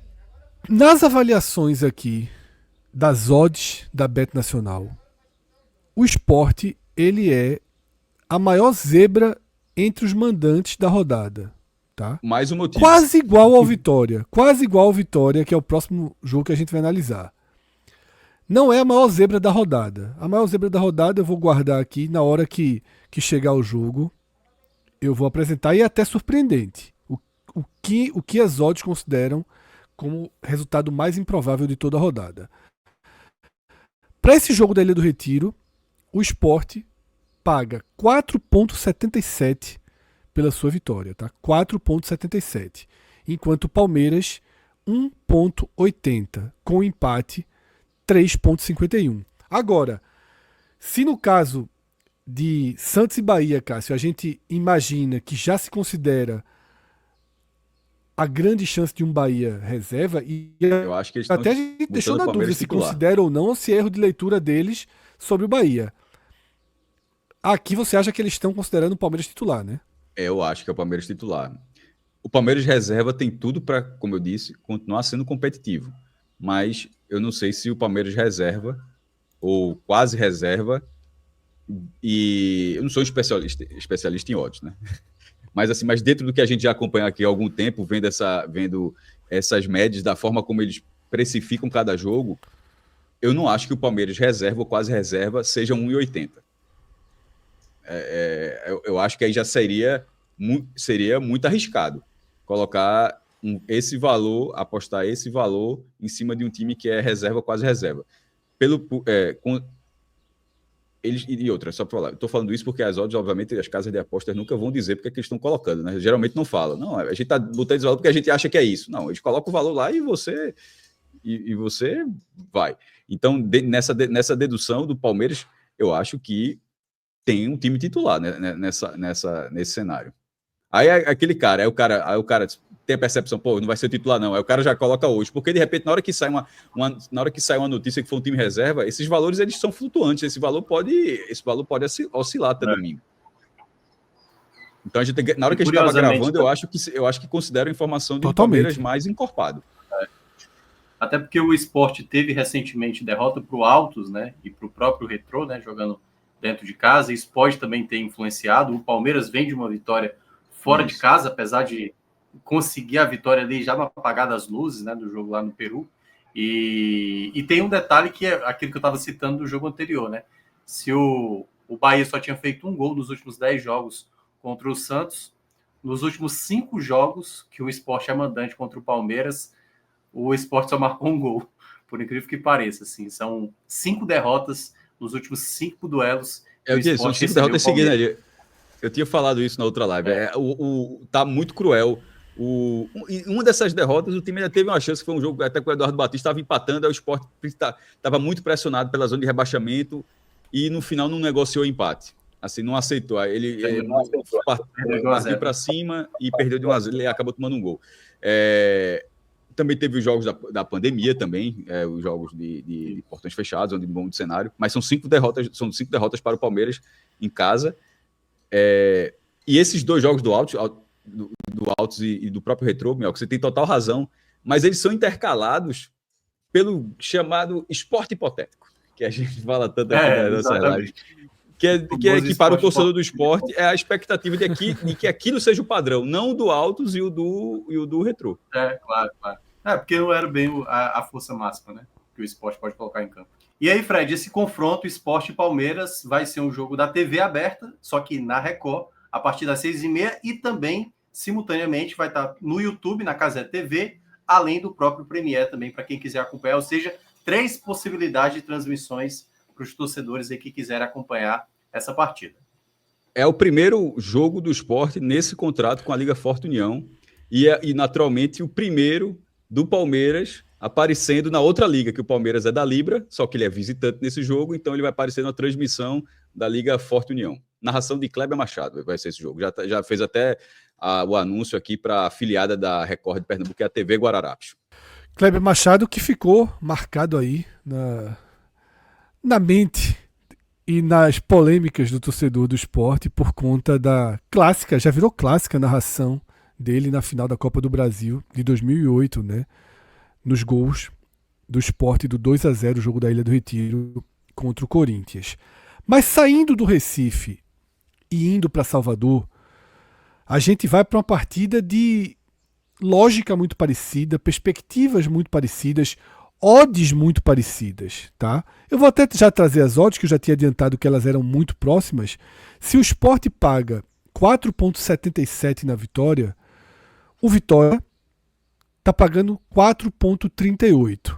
A: nas avaliações aqui das odds da Bet Nacional, o Sport, ele é a maior zebra entre os mandantes da rodada. Tá?
C: Mais um motivo.
A: Quase igual ao Vitória, que é o próximo jogo que a gente vai analisar. Não é a maior zebra da rodada. A maior zebra da rodada eu vou guardar aqui na hora que chegar o jogo. Eu vou apresentar, e é até surpreendente o que as odds consideram como resultado mais improvável de toda a rodada. Para esse jogo da Ilha do Retiro, o Sport paga 4,77 pela sua vitória, tá? 4,77. Enquanto o Palmeiras, 1,80. Com empate, 3,51. Agora, se no caso de Santos e Bahia, Cássio, a gente imagina que já se considera a grande chance de um Bahia reserva, e
C: eu acho que eles
A: até a gente deixou na dúvida se
C: titular.
A: Considera ou não, ou se é erro de leitura deles sobre o Bahia. Aqui você acha que eles estão considerando o Palmeiras titular, né?
C: Eu acho que é o Palmeiras titular. O Palmeiras reserva tem tudo para, como eu disse, continuar sendo competitivo. Mas eu não sei se o Palmeiras reserva, ou quase reserva, E eu não sou um especialista em odds, né? Mas assim, mas dentro do que a gente já acompanha aqui há algum tempo, vendo essas médias da forma como eles precificam cada jogo, eu não acho que o Palmeiras reserva ou quase reserva seja 1,80. Eu acho que aí já seria muito arriscado colocar esse valor, apostar esse valor em cima de um time que é reserva, quase reserva. E outra, só para falar, eu estou falando isso porque as odds, obviamente, as casas de apostas nunca vão dizer porque é que eles estão colocando, né? Geralmente não falam. Não, a gente está botando esse valor porque a gente acha que é isso. Não, eles colocam o valor lá e você vai. Então, nessa dedução do Palmeiras, eu acho que tem um time titular, né, nesse cenário. Aí aquele cara, aí o cara tem a percepção, pô, não vai ser titular não. Aí o cara já coloca hoje, porque de repente na hora que sai uma notícia que for um time reserva, esses valores eles são flutuantes, esse valor pode oscilar até domingo. Então a gente, na hora que a gente estava gravando, eu acho que considero a informação de Palmeiras mais encorpado.
B: Até porque o Sport teve recentemente derrota para o Altos, né, e para o próprio Retrô, né, jogando dentro de casa. Isso pode também ter influenciado. O Palmeiras vem de uma vitória fora de casa, apesar de conseguir a vitória ali já no apagar das luzes, né, do jogo lá no Peru. E tem um detalhe que é aquilo que eu estava citando do jogo anterior, né? Se o Bahia só tinha feito um gol nos últimos 10 jogos contra o Santos, nos últimos 5 jogos que o Sport é mandante contra o Palmeiras, o Sport só marcou um gol, por incrível que pareça. Assim, são 5 derrotas nos últimos 5 duelos.
C: São 5 derrotas seguidas ali. Eu tinha falado isso na outra live. Tá muito cruel. Uma dessas derrotas, o time ainda teve uma chance, que foi um jogo até que o Eduardo Batista estava empatando, aí o Sport estava muito pressionado pela zona de rebaixamento e no final não negociou empate. Assim, não aceitou. Ele partiu para cima e perdeu de 1-0. Ele acabou tomando um gol. Também teve os jogos da pandemia também, os jogos de portões fechados, onde bom de cenário, mas são 5 derrotas para o Palmeiras em casa. E esses 2 jogos do Altos e do próprio Retrô, que você tem total razão, mas eles são intercalados pelo chamado esporte hipotético, que a gente fala tanto aqui nessa live. Que para o torcedor do esporte é a expectativa de que aquilo seja o padrão, não o do Altos e o do Retrô.
B: Claro. Porque não era bem a força máxima, né, que o esporte pode colocar em campo. E aí, Fred, esse confronto Sport e Palmeiras vai ser um jogo da TV aberta, só que na Record, a partir das 6h30, e também, simultaneamente, vai estar no YouTube, na Cazé TV, além do próprio Premiere também, para quem quiser acompanhar. Ou seja, 3 possibilidades de transmissões para os torcedores aí que quiserem acompanhar essa partida.
C: É o primeiro jogo do Sport nesse contrato com a Liga Forte União e naturalmente, o primeiro do Palmeiras aparecendo na outra liga, que o Palmeiras é da Libra, só que ele é visitante nesse jogo, então ele vai aparecer na transmissão da Liga Forte União. Narração de Kleber Machado vai ser esse jogo. Já fez até o anúncio aqui para a afiliada da Record de Pernambuco, que é a TV Guararapes.
A: Kleber Machado, que ficou marcado aí na mente e nas polêmicas do torcedor do Sport por conta da clássica, já virou clássica a narração dele na final da Copa do Brasil de 2008, né? Nos gols do Sport do 2-0, o jogo da Ilha do Retiro contra o Corinthians. Mas saindo do Recife e indo para Salvador, a gente vai para uma partida de lógica muito parecida, perspectivas muito parecidas, odds muito parecidas, tá? Eu vou até já trazer as odds, que eu já tinha adiantado que elas eram muito próximas. Se o Sport paga 4,77 na vitória, o Vitória está pagando 4,38.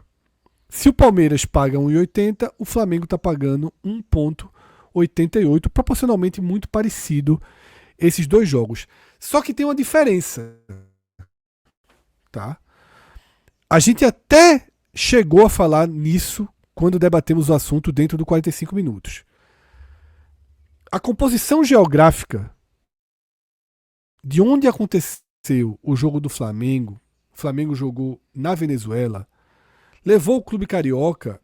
A: Se o Palmeiras paga 1,80, o Flamengo está pagando 1,88, proporcionalmente muito parecido esses 2 jogos. Só que tem uma diferença, tá? A gente até chegou a falar nisso quando debatemos o assunto dentro do 45 minutos. A composição geográfica de onde aconteceu o jogo do Flamengo, o Flamengo jogou na Venezuela, levou o Clube Carioca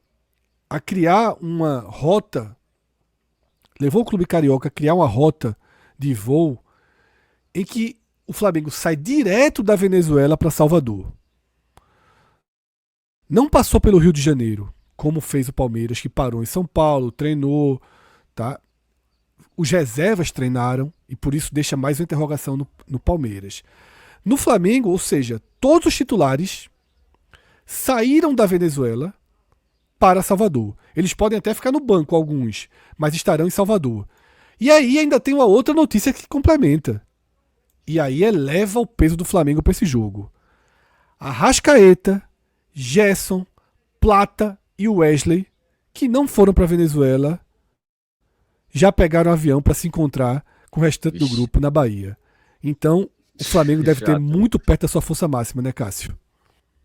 A: a criar uma rota, de voo em que o Flamengo sai direto da Venezuela para Salvador. Não passou pelo Rio de Janeiro, como fez o Palmeiras, que parou em São Paulo, treinou, tá? os reservas treinaram e por isso deixa mais uma interrogação no Palmeiras. No Flamengo, ou seja, todos os titulares saíram da Venezuela para Salvador. Eles podem até ficar no banco, alguns, mas estarão em Salvador. E aí ainda tem uma outra notícia que complementa. E aí eleva o peso do Flamengo para esse jogo. Arrascaeta, Gerson, Plata e Wesley, que não foram para a Venezuela, já pegaram avião para se encontrar com o restante do grupo na Bahia. Então, o Flamengo deve ter muito perto da sua força máxima, né, Cássio?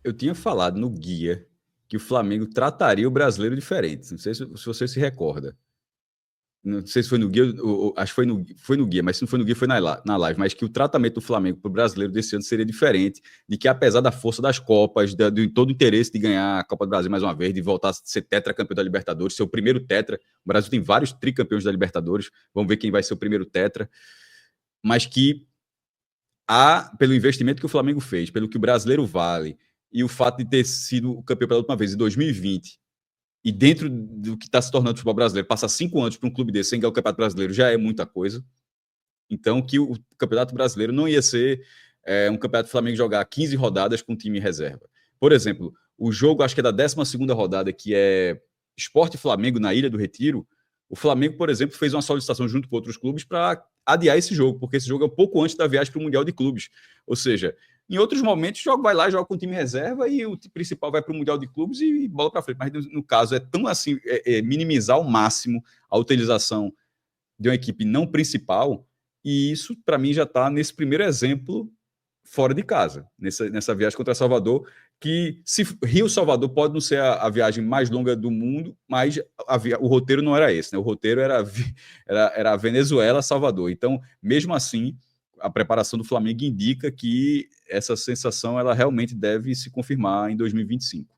C: Eu tinha falado no guia que o Flamengo trataria o brasileiro diferente. Não sei se você se recorda. Não sei se foi no guia, acho que foi no guia, mas se não foi no guia, foi na live. Mas que o tratamento do Flamengo para o brasileiro desse ano seria diferente, de que apesar da força das Copas, de todo o interesse de ganhar a Copa do Brasil mais uma vez, de voltar a ser tetracampeão da Libertadores, ser o primeiro tetra. O Brasil tem vários tricampeões da Libertadores, vamos ver quem vai ser o primeiro tetra. Mas que pelo investimento que o Flamengo fez, pelo que o brasileiro vale, e o fato de ter sido o campeão pela última vez em 2020, e dentro do que está se tornando o futebol brasileiro, passar 5 anos para um clube desse sem ganhar o Campeonato Brasileiro já é muita coisa. Então, que o Campeonato Brasileiro não ia ser um campeonato do Flamengo jogar 15 rodadas com time em reserva. Por exemplo, o jogo, acho que é da 12ª rodada, que é Sport e Flamengo na Ilha do Retiro, o Flamengo, por exemplo, fez uma solicitação junto com outros clubes para adiar esse jogo, porque esse jogo é um pouco antes da viagem para o Mundial de Clubes. Ou seja, em outros momentos, o jogo vai lá, joga com o time reserva e o time principal vai para o Mundial de Clubes e bola para frente. Mas no caso, é tão assim, minimizar ao máximo a utilização de uma equipe não principal, e isso, para mim, já está nesse primeiro exemplo fora de casa, nessa viagem contra Salvador, que se Rio-Salvador pode não ser a viagem mais longa do mundo, mas o roteiro não era esse, né? O roteiro era a Venezuela-Salvador. Então, mesmo assim, a preparação do Flamengo indica que essa sensação ela realmente deve se confirmar em 2025.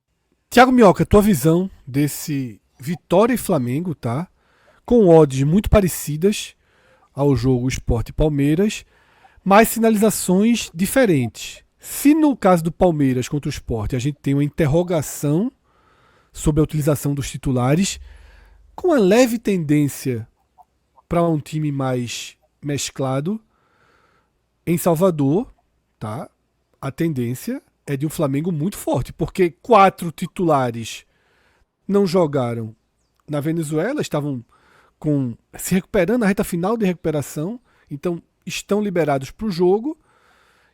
A: Thiago Minhoca, tua visão desse Vitória e Flamengo, tá? Com odds muito parecidas ao jogo Sport e Palmeiras, mas sinalizações diferentes. Se no caso do Palmeiras contra o Sport a gente tem uma interrogação sobre a utilização dos titulares, com a leve tendência para um time mais mesclado, em Salvador, tá? A tendência é de um Flamengo muito forte, porque 4 titulares não jogaram na Venezuela, estavam se recuperando na reta final de recuperação, então estão liberados para o jogo,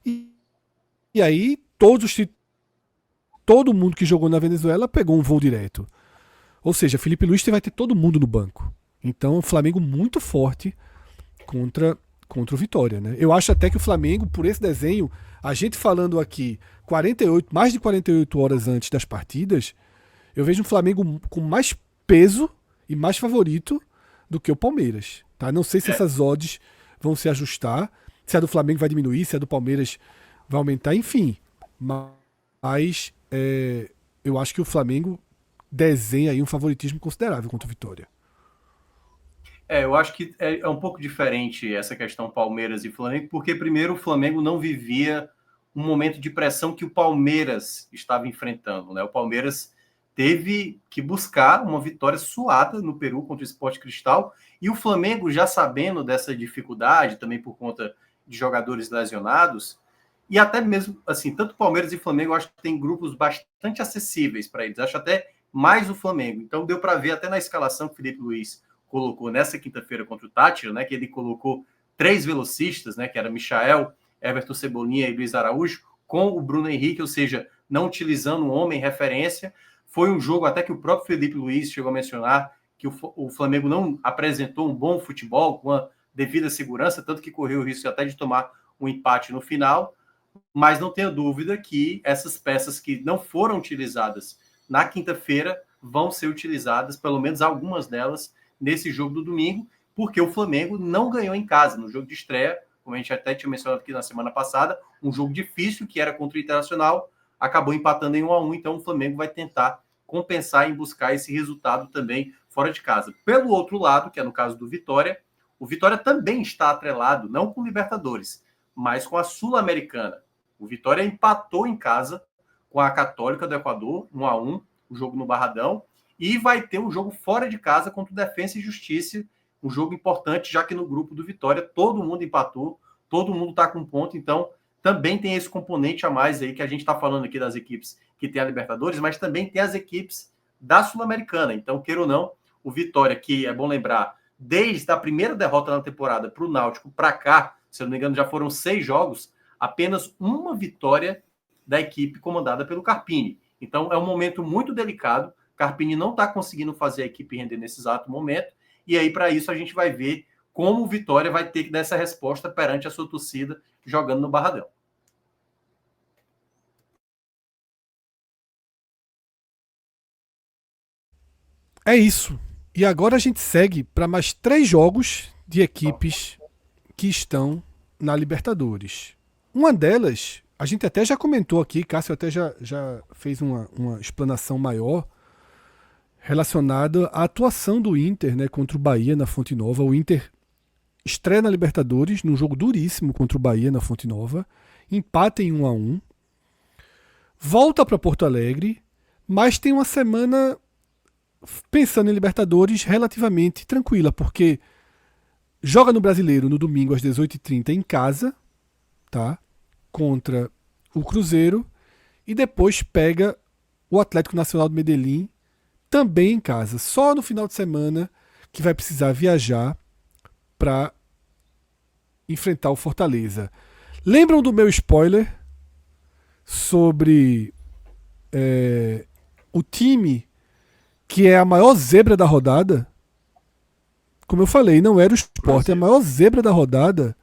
A: e aí todo mundo que jogou na Venezuela pegou um voo direto. Ou seja, Felipe Luiz vai ter todo mundo no banco. Então, o Flamengo muito forte contra o Vitória, né? Eu acho até que o Flamengo, por esse desenho, a gente falando aqui mais de 48 horas antes das partidas, eu vejo um Flamengo com mais peso e mais favorito do que o Palmeiras, tá? Não sei se essas odds vão se ajustar, se a do Flamengo vai diminuir, se a do Palmeiras vai aumentar, enfim. Mas eu acho que o Flamengo desenha aí um favoritismo considerável contra o Vitória.
B: Eu acho que é um pouco diferente essa questão Palmeiras e Flamengo, porque primeiro o Flamengo não vivia um momento de pressão que o Palmeiras estava enfrentando, né? O Palmeiras teve que buscar uma vitória suada no Peru contra o Sport Cristal, e o Flamengo, já sabendo dessa dificuldade, também por conta de jogadores lesionados, e até mesmo, assim, tanto Palmeiras e Flamengo, eu acho que tem grupos bastante acessíveis para eles, acho até mais o Flamengo. Então deu para ver até na escalação que o Felipe Luiz colocou nessa quinta-feira contra o Táchira, né, que ele colocou 3 velocistas, né, que era Michael, Everton Cebolinha e Luiz Araújo, com o Bruno Henrique, ou seja, não utilizando um homem referência. Foi um jogo até que o próprio Felipe Luiz chegou a mencionar que o Flamengo não apresentou um bom futebol com a devida segurança, tanto que correu o risco até de tomar um empate no final, mas não tenho dúvida que essas peças que não foram utilizadas na quinta-feira vão ser utilizadas, pelo menos algumas delas, nesse jogo do domingo, porque o Flamengo não ganhou em casa, no jogo de estreia, como a gente até tinha mencionado aqui na semana passada, um jogo difícil, que era contra o Internacional, acabou empatando em 1-1, então o Flamengo vai tentar compensar em buscar esse resultado também fora de casa. Pelo outro lado, que é no caso do Vitória, o Vitória também está atrelado, não com o Libertadores, mas com a Sul-Americana. O Vitória empatou em casa com a Católica do Equador, 1-1, o jogo no Barradão, e vai ter um jogo fora de casa contra o Defensa e Justiça, um jogo importante, já que no grupo do Vitória todo mundo empatou, todo mundo está com ponto, então também tem esse componente a mais aí que a gente está falando aqui das equipes que tem a Libertadores, mas também tem as equipes da Sul-Americana. Então, queira ou não, o Vitória, que é bom lembrar, desde a primeira derrota na temporada para o Náutico para cá, se eu não me engano, já foram 6 jogos, apenas uma vitória da equipe comandada pelo Carpini. Então, é um momento muito delicado. Carpini não está conseguindo fazer a equipe render nesse exato momento. E aí, para isso, a gente vai ver como o Vitória vai ter que dar essa resposta perante a sua torcida jogando no Barradão.
A: É isso. E agora a gente segue para mais 3 jogos de equipes que estão na Libertadores. Uma delas, a gente até já comentou aqui, Cássio até já fez uma explanação maior relacionada à atuação do Inter, né, contra o Bahia na Fonte Nova. O Inter estreia na Libertadores num jogo duríssimo contra o Bahia na Fonte Nova, empata em 1-1, volta para Porto Alegre, mas tem uma semana, pensando em Libertadores, relativamente tranquila, porque joga no Brasileiro no domingo às 18h30 em casa, tá? Contra o Cruzeiro, e depois pega o Atlético Nacional de Medellín também em casa. Só no final de semana que vai precisar viajar para enfrentar o Fortaleza. Lembram do meu spoiler sobre o time que é a maior zebra da rodada? Como eu falei, não era o Sport, a maior zebra da rodada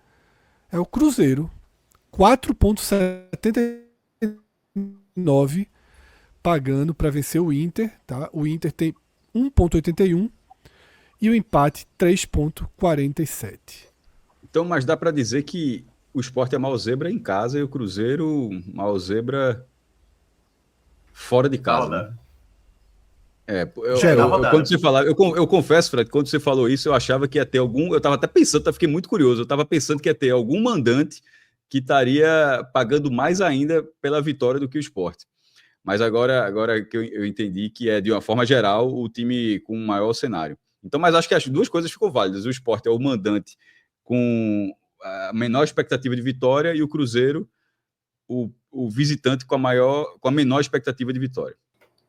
A: é o Cruzeiro. 4,79 pagando para vencer o Inter, tá? O Inter tem 1,81 e o empate 3,47.
C: Então, mas dá para dizer que o Sport é mau zebra em casa e o Cruzeiro mau zebra fora de casa, né? Quando você falava, eu confesso, Fred, quando você falou isso, eu achava que ia ter algum. Eu estava até pensando, fiquei muito curioso. Eu estava pensando que ia ter algum mandante que estaria pagando mais ainda pela vitória do que o Sport. Mas agora que eu entendi que é, de uma forma geral, o time com um maior cenário. Então, mas acho que as duas coisas ficam válidas. O Sport é o mandante com a menor expectativa de vitória e o Cruzeiro, o visitante com a menor expectativa de vitória.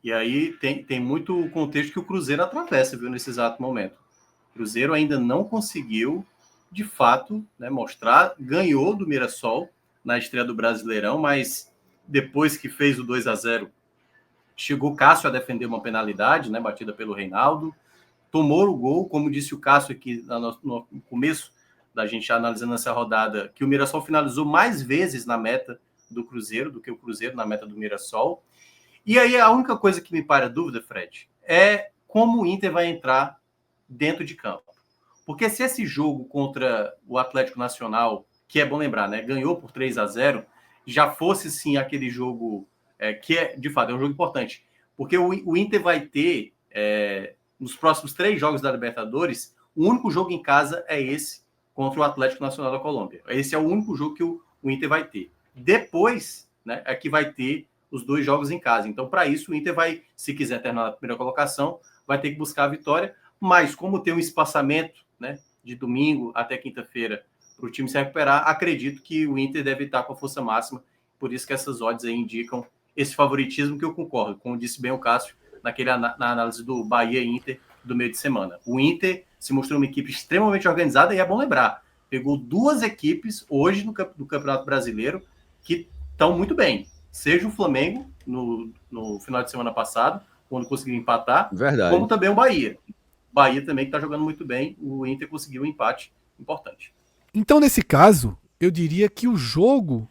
B: E aí tem muito contexto que o Cruzeiro atravessa, viu, nesse exato momento. O Cruzeiro ainda não conseguiu, de fato, né, mostrar, ganhou do Mirassol na estreia do Brasileirão, mas depois que fez o 2-0, chegou Cássio a defender uma penalidade, né, batida pelo Reinaldo, tomou o gol, como disse o Cássio aqui no começo da gente analisando essa rodada, que o Mirassol finalizou mais vezes na meta do Cruzeiro do que o Cruzeiro na meta do Mirassol. E aí a única coisa que me para dúvida, Fred, é como o Inter vai entrar dentro de campo. Porque se esse jogo contra o Atlético Nacional, que é bom lembrar, né, ganhou por 3-0, já fosse sim aquele jogo que é, de fato, é um jogo importante. Porque o Inter vai ter, nos próximos 3 jogos da Libertadores, o único jogo em casa é esse contra o Atlético Nacional da Colômbia. Esse é o único jogo que o Inter vai ter. Depois, né, é que vai ter os 2 jogos em casa. Então, para isso, o Inter vai, se quiser terminar na primeira colocação, vai ter que buscar a vitória. Mas, como tem um espaçamento, né, de domingo até quinta-feira para o time se recuperar, acredito que o Inter deve estar com a força máxima. Por isso que essas odds aí indicam esse favoritismo que eu concordo. Como disse bem o Cássio, na análise do Bahia e Inter do meio de semana. O Inter se mostrou uma equipe extremamente organizada e é bom lembrar, pegou 2 equipes hoje no Campeonato Brasileiro que estão muito bem. Seja o Flamengo no final de semana passado, quando conseguiu empatar,
C: verdade,
B: como também o Bahia. O Bahia também que está jogando muito bem, o Inter conseguiu um empate importante.
A: Então, nesse caso, eu diria que o jogo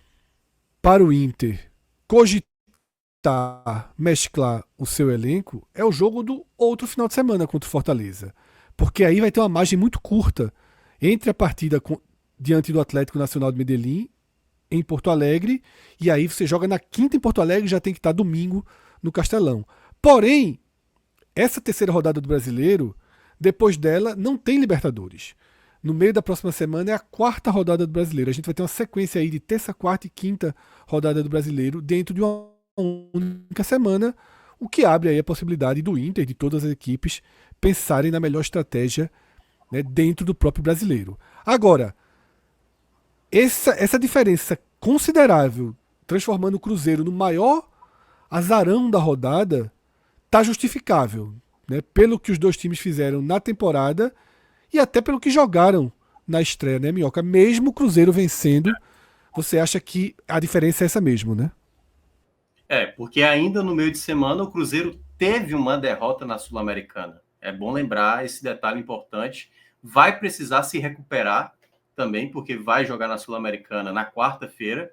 A: para o Inter cogitar, mesclar o seu elenco, é o jogo do outro final de semana contra o Fortaleza. Porque aí vai ter uma margem muito curta entre a partida diante do Atlético Nacional de Medellín em Porto Alegre, e aí você joga na quinta em Porto Alegre e já tem que estar domingo no Castelão. Porém, essa terceira rodada do Brasileiro, depois dela, não tem Libertadores. No meio da próxima semana é a 4ª rodada do Brasileiro. A gente vai ter uma sequência aí de terça, quarta e quinta rodada do Brasileiro dentro de uma única semana, o que abre aí a possibilidade do Inter, de todas as equipes, pensarem na melhor estratégia né, dentro do próprio brasileiro. Agora, essa diferença considerável, transformando o Cruzeiro no maior azarão da rodada, está justificável, né, pelo que os dois times fizeram na temporada e até pelo que jogaram na estreia, né, Minhoca? Mesmo o Cruzeiro vencendo, você acha que a diferença é essa mesmo, né?
B: Porque ainda no meio de semana o Cruzeiro teve uma derrota na Sul-Americana. É bom lembrar esse detalhe importante. Vai precisar se recuperar também, porque vai jogar na Sul-Americana na quarta-feira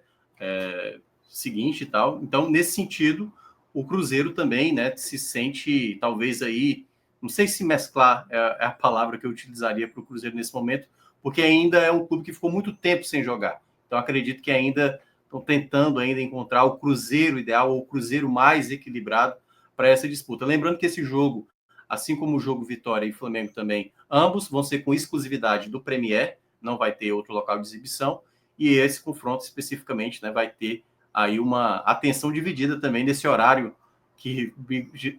B: seguinte e tal. Então, nesse sentido, o Cruzeiro também, né, se sente talvez aí, não sei se mesclar é a palavra que eu utilizaria para o Cruzeiro nesse momento, porque ainda é um clube que ficou muito tempo sem jogar. Então, acredito que ainda estão tentando ainda encontrar o Cruzeiro ideal ou o Cruzeiro mais equilibrado para essa disputa. Lembrando que esse jogo, assim como o jogo Vitória e Flamengo também, ambos vão ser com exclusividade do Premier, não vai ter outro local de exibição, e esse confronto especificamente, né, vai ter aí uma atenção dividida também nesse horário que,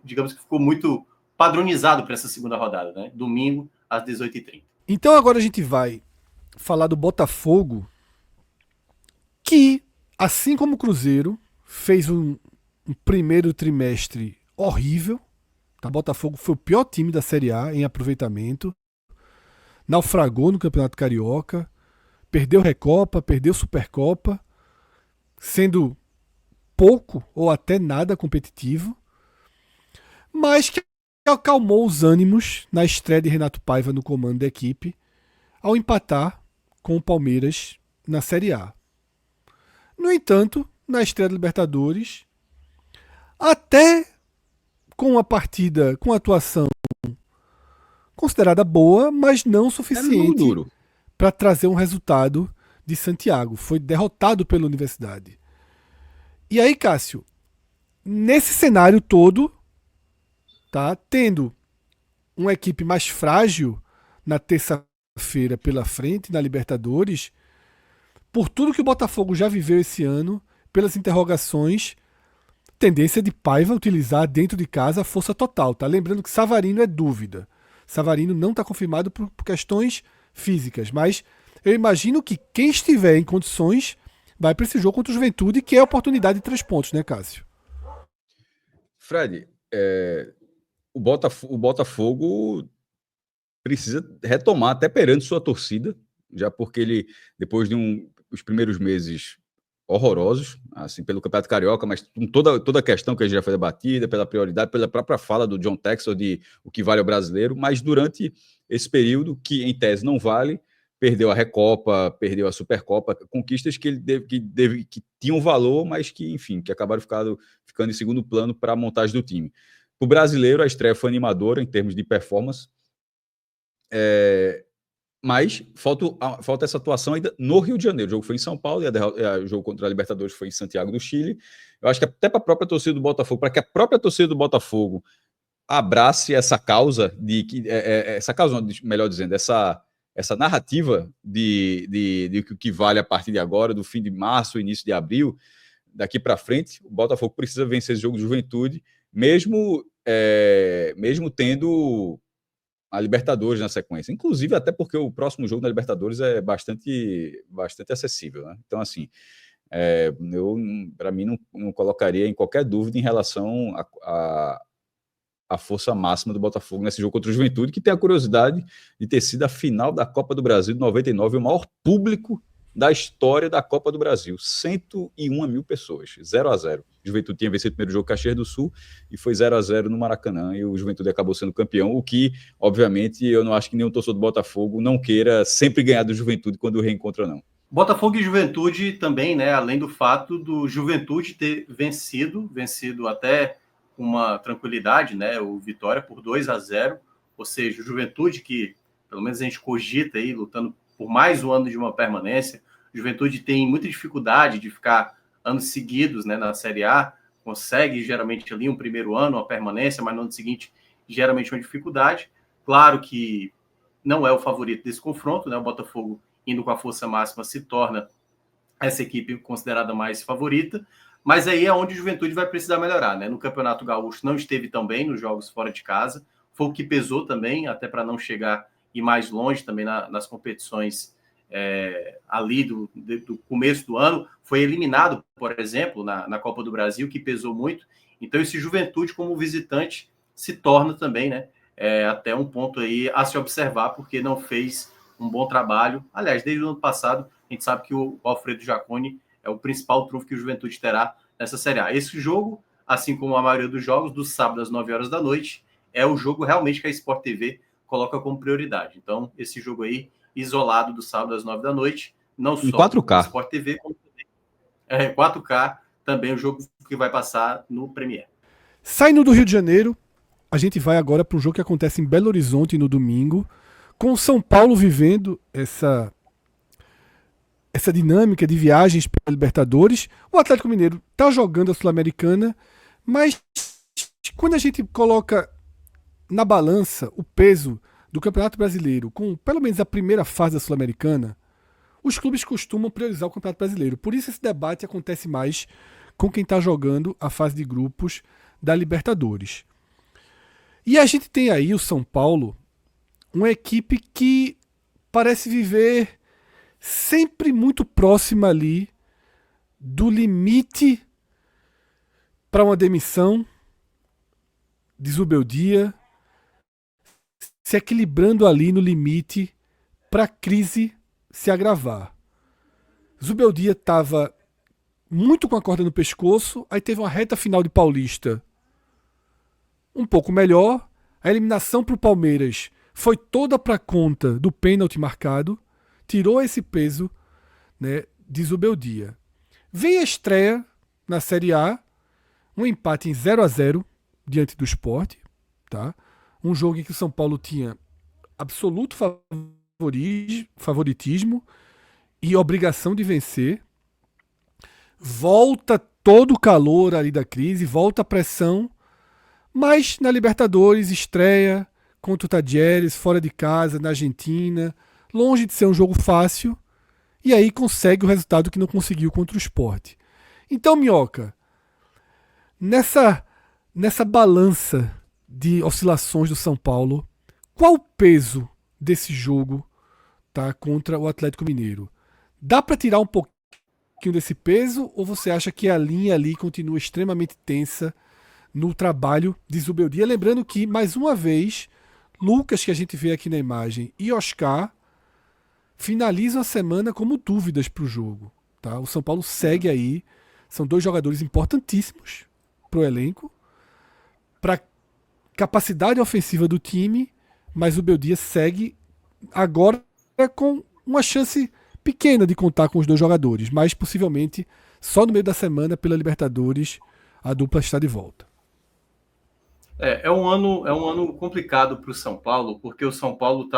B: digamos que ficou muito padronizado para essa segunda rodada, né? Domingo às 18h30.
A: Então agora a gente vai falar do Botafogo, que, assim como o Cruzeiro, fez um primeiro trimestre horrível. O Botafogo foi o pior time da Série A em aproveitamento. Naufragou no Campeonato Carioca. Perdeu Recopa, perdeu Supercopa, sendo pouco ou até nada competitivo. Mas que acalmou os ânimos na estreia de Renato Paiva no comando da equipe, ao empatar com o Palmeiras na Série A. No entanto, na estreia da Libertadores, até com uma partida, com atuação considerada boa, mas não suficiente para trazer um resultado de Santiago. Foi derrotado pela Universidade. E aí, Cássio, nesse cenário todo, tá tendo uma equipe mais frágil na terça-feira pela frente, na Libertadores, por tudo que o Botafogo já viveu esse ano, pelas interrogações, tendência de Paiva utilizar dentro de casa a força total, tá? Lembrando que Savarino é dúvida. Savarino não está confirmado por questões físicas, mas eu imagino que quem estiver em condições vai para esse jogo contra o Juventude, que é a oportunidade de 3 pontos, né, Cássio?
C: Fred, o Botafogo precisa retomar até perante sua torcida, já porque ele, depois de os primeiros meses horrorosos, assim, pelo Campeonato Carioca, mas com toda a questão que a gente já foi debatida, pela prioridade, pela própria fala do John Texel de o que vale ao brasileiro, mas durante esse período, que em tese não vale, perdeu a Recopa, perdeu a Supercopa, conquistas que tinham valor, mas que, enfim, que acabaram ficando em segundo plano para a montagem do time. Para o brasileiro, a estreia foi animadora em termos de performance, mas falta essa atuação ainda no Rio de Janeiro. O jogo foi em São Paulo e o jogo contra a Libertadores foi em Santiago do Chile. Eu acho que até para a própria torcida do Botafogo, para que a própria torcida do Botafogo abrace essa causa, essa causa, melhor dizendo, essa narrativa de que vale a partir de agora, do fim de março, início de abril, daqui para frente, o Botafogo precisa vencer esse jogo de Juventude, mesmo tendo a Libertadores na sequência, inclusive até porque o próximo jogo da Libertadores é bastante acessível, né? Então, assim, eu, para mim, não colocaria em qualquer dúvida em relação a força máxima do Botafogo nesse jogo contra o Juventude, que tem a curiosidade de ter sido a final da Copa do Brasil de 99, o maior público da história da Copa do Brasil, 101 mil pessoas, 0-0. Juventude tinha vencido o primeiro jogo Caxias do Sul e foi 0-0 no Maracanã, e o Juventude acabou sendo campeão, o que, obviamente, eu não acho que nenhum torcedor do Botafogo não queira sempre ganhar do Juventude quando reencontra, não.
B: Botafogo e Juventude também, né? Além do fato do Juventude ter vencido até com uma tranquilidade, né? O Vitória por 2-0, ou seja, o Juventude que, pelo menos a gente cogita aí, lutando por mais um ano de uma permanência. O Juventude tem muita dificuldade de ficar anos seguidos, né, na Série A, consegue geralmente ali um primeiro ano, uma permanência, mas no ano seguinte geralmente uma dificuldade. Claro que não é o favorito desse confronto, né? O Botafogo indo com a força máxima se torna essa equipe considerada mais favorita, mas aí é onde o Juventude vai precisar melhorar, né? No Campeonato Gaúcho não esteve tão bem nos jogos fora de casa, foi o que pesou também, até para não chegar ir mais longe também nas competições ali do começo do ano. Foi eliminado, por exemplo, na Copa do Brasil, que pesou muito. Então, esse Juventude, como visitante, se torna também, né, até um ponto aí a se observar, porque não fez um bom trabalho. Aliás, desde o ano passado, a gente sabe que o Alfredo Jaconi é o principal trunfo que o Juventude terá nessa Série A. Esse jogo, assim como a maioria dos jogos, do sábado às 9 horas da noite, é o jogo realmente que a Sport TV coloca como prioridade. Então, esse jogo aí, isolado do sábado às 9 da noite, não só
C: em 4K.
B: Sport TV, como 4K, também o jogo que vai passar no Premiere.
A: Saindo do Rio de Janeiro, a gente vai agora para um jogo que acontece em Belo Horizonte no domingo, com o São Paulo vivendo essa dinâmica de viagens para Libertadores. O Atlético Mineiro está jogando a Sul-Americana, mas quando a gente coloca na balança o peso do Campeonato Brasileiro com pelo menos a primeira fase da Sul-Americana, os clubes costumam priorizar o Campeonato Brasileiro. Por isso esse debate acontece mais com quem está jogando a fase de grupos da Libertadores. E a gente tem aí o São Paulo, uma equipe que parece viver sempre muito próxima ali do limite para uma demissão de Zubeldia, se equilibrando ali no limite para a crise se agravar. Zubeldia estava muito com a corda no pescoço, aí teve uma reta final de Paulista um pouco melhor, a eliminação para o Palmeiras foi toda para conta do pênalti marcado, tirou esse peso, né, de Zubeldia. Vem a estreia na Série A, um empate em 0-0 diante do Sport, tá? Um jogo em que o São Paulo tinha absoluto favoritismo e obrigação de vencer. Volta todo o calor ali da crise, volta a pressão, mas na Libertadores estreia contra o Tadieres, fora de casa, na Argentina, longe de ser um jogo fácil, e aí consegue o resultado que não conseguiu contra o Sport. Então, Minhoca, nessa balança de oscilações do São Paulo, qual o peso desse jogo, tá, contra o Atlético Mineiro? Dá para tirar um pouquinho desse peso, ou você acha que a linha ali continua extremamente tensa no trabalho de Zubeldia? Lembrando que, mais uma vez, Lucas, que a gente vê aqui na imagem, e Oscar finalizam a semana como dúvidas para o jogo. Tá? O São Paulo segue aí, são dois jogadores importantíssimos para o elenco, para a capacidade ofensiva do time, mas o Beldia segue agora com uma chance pequena de contar com os dois jogadores, mas possivelmente só no meio da semana, pela Libertadores, a dupla está de volta.
B: É um ano complicado para o São Paulo, porque o São Paulo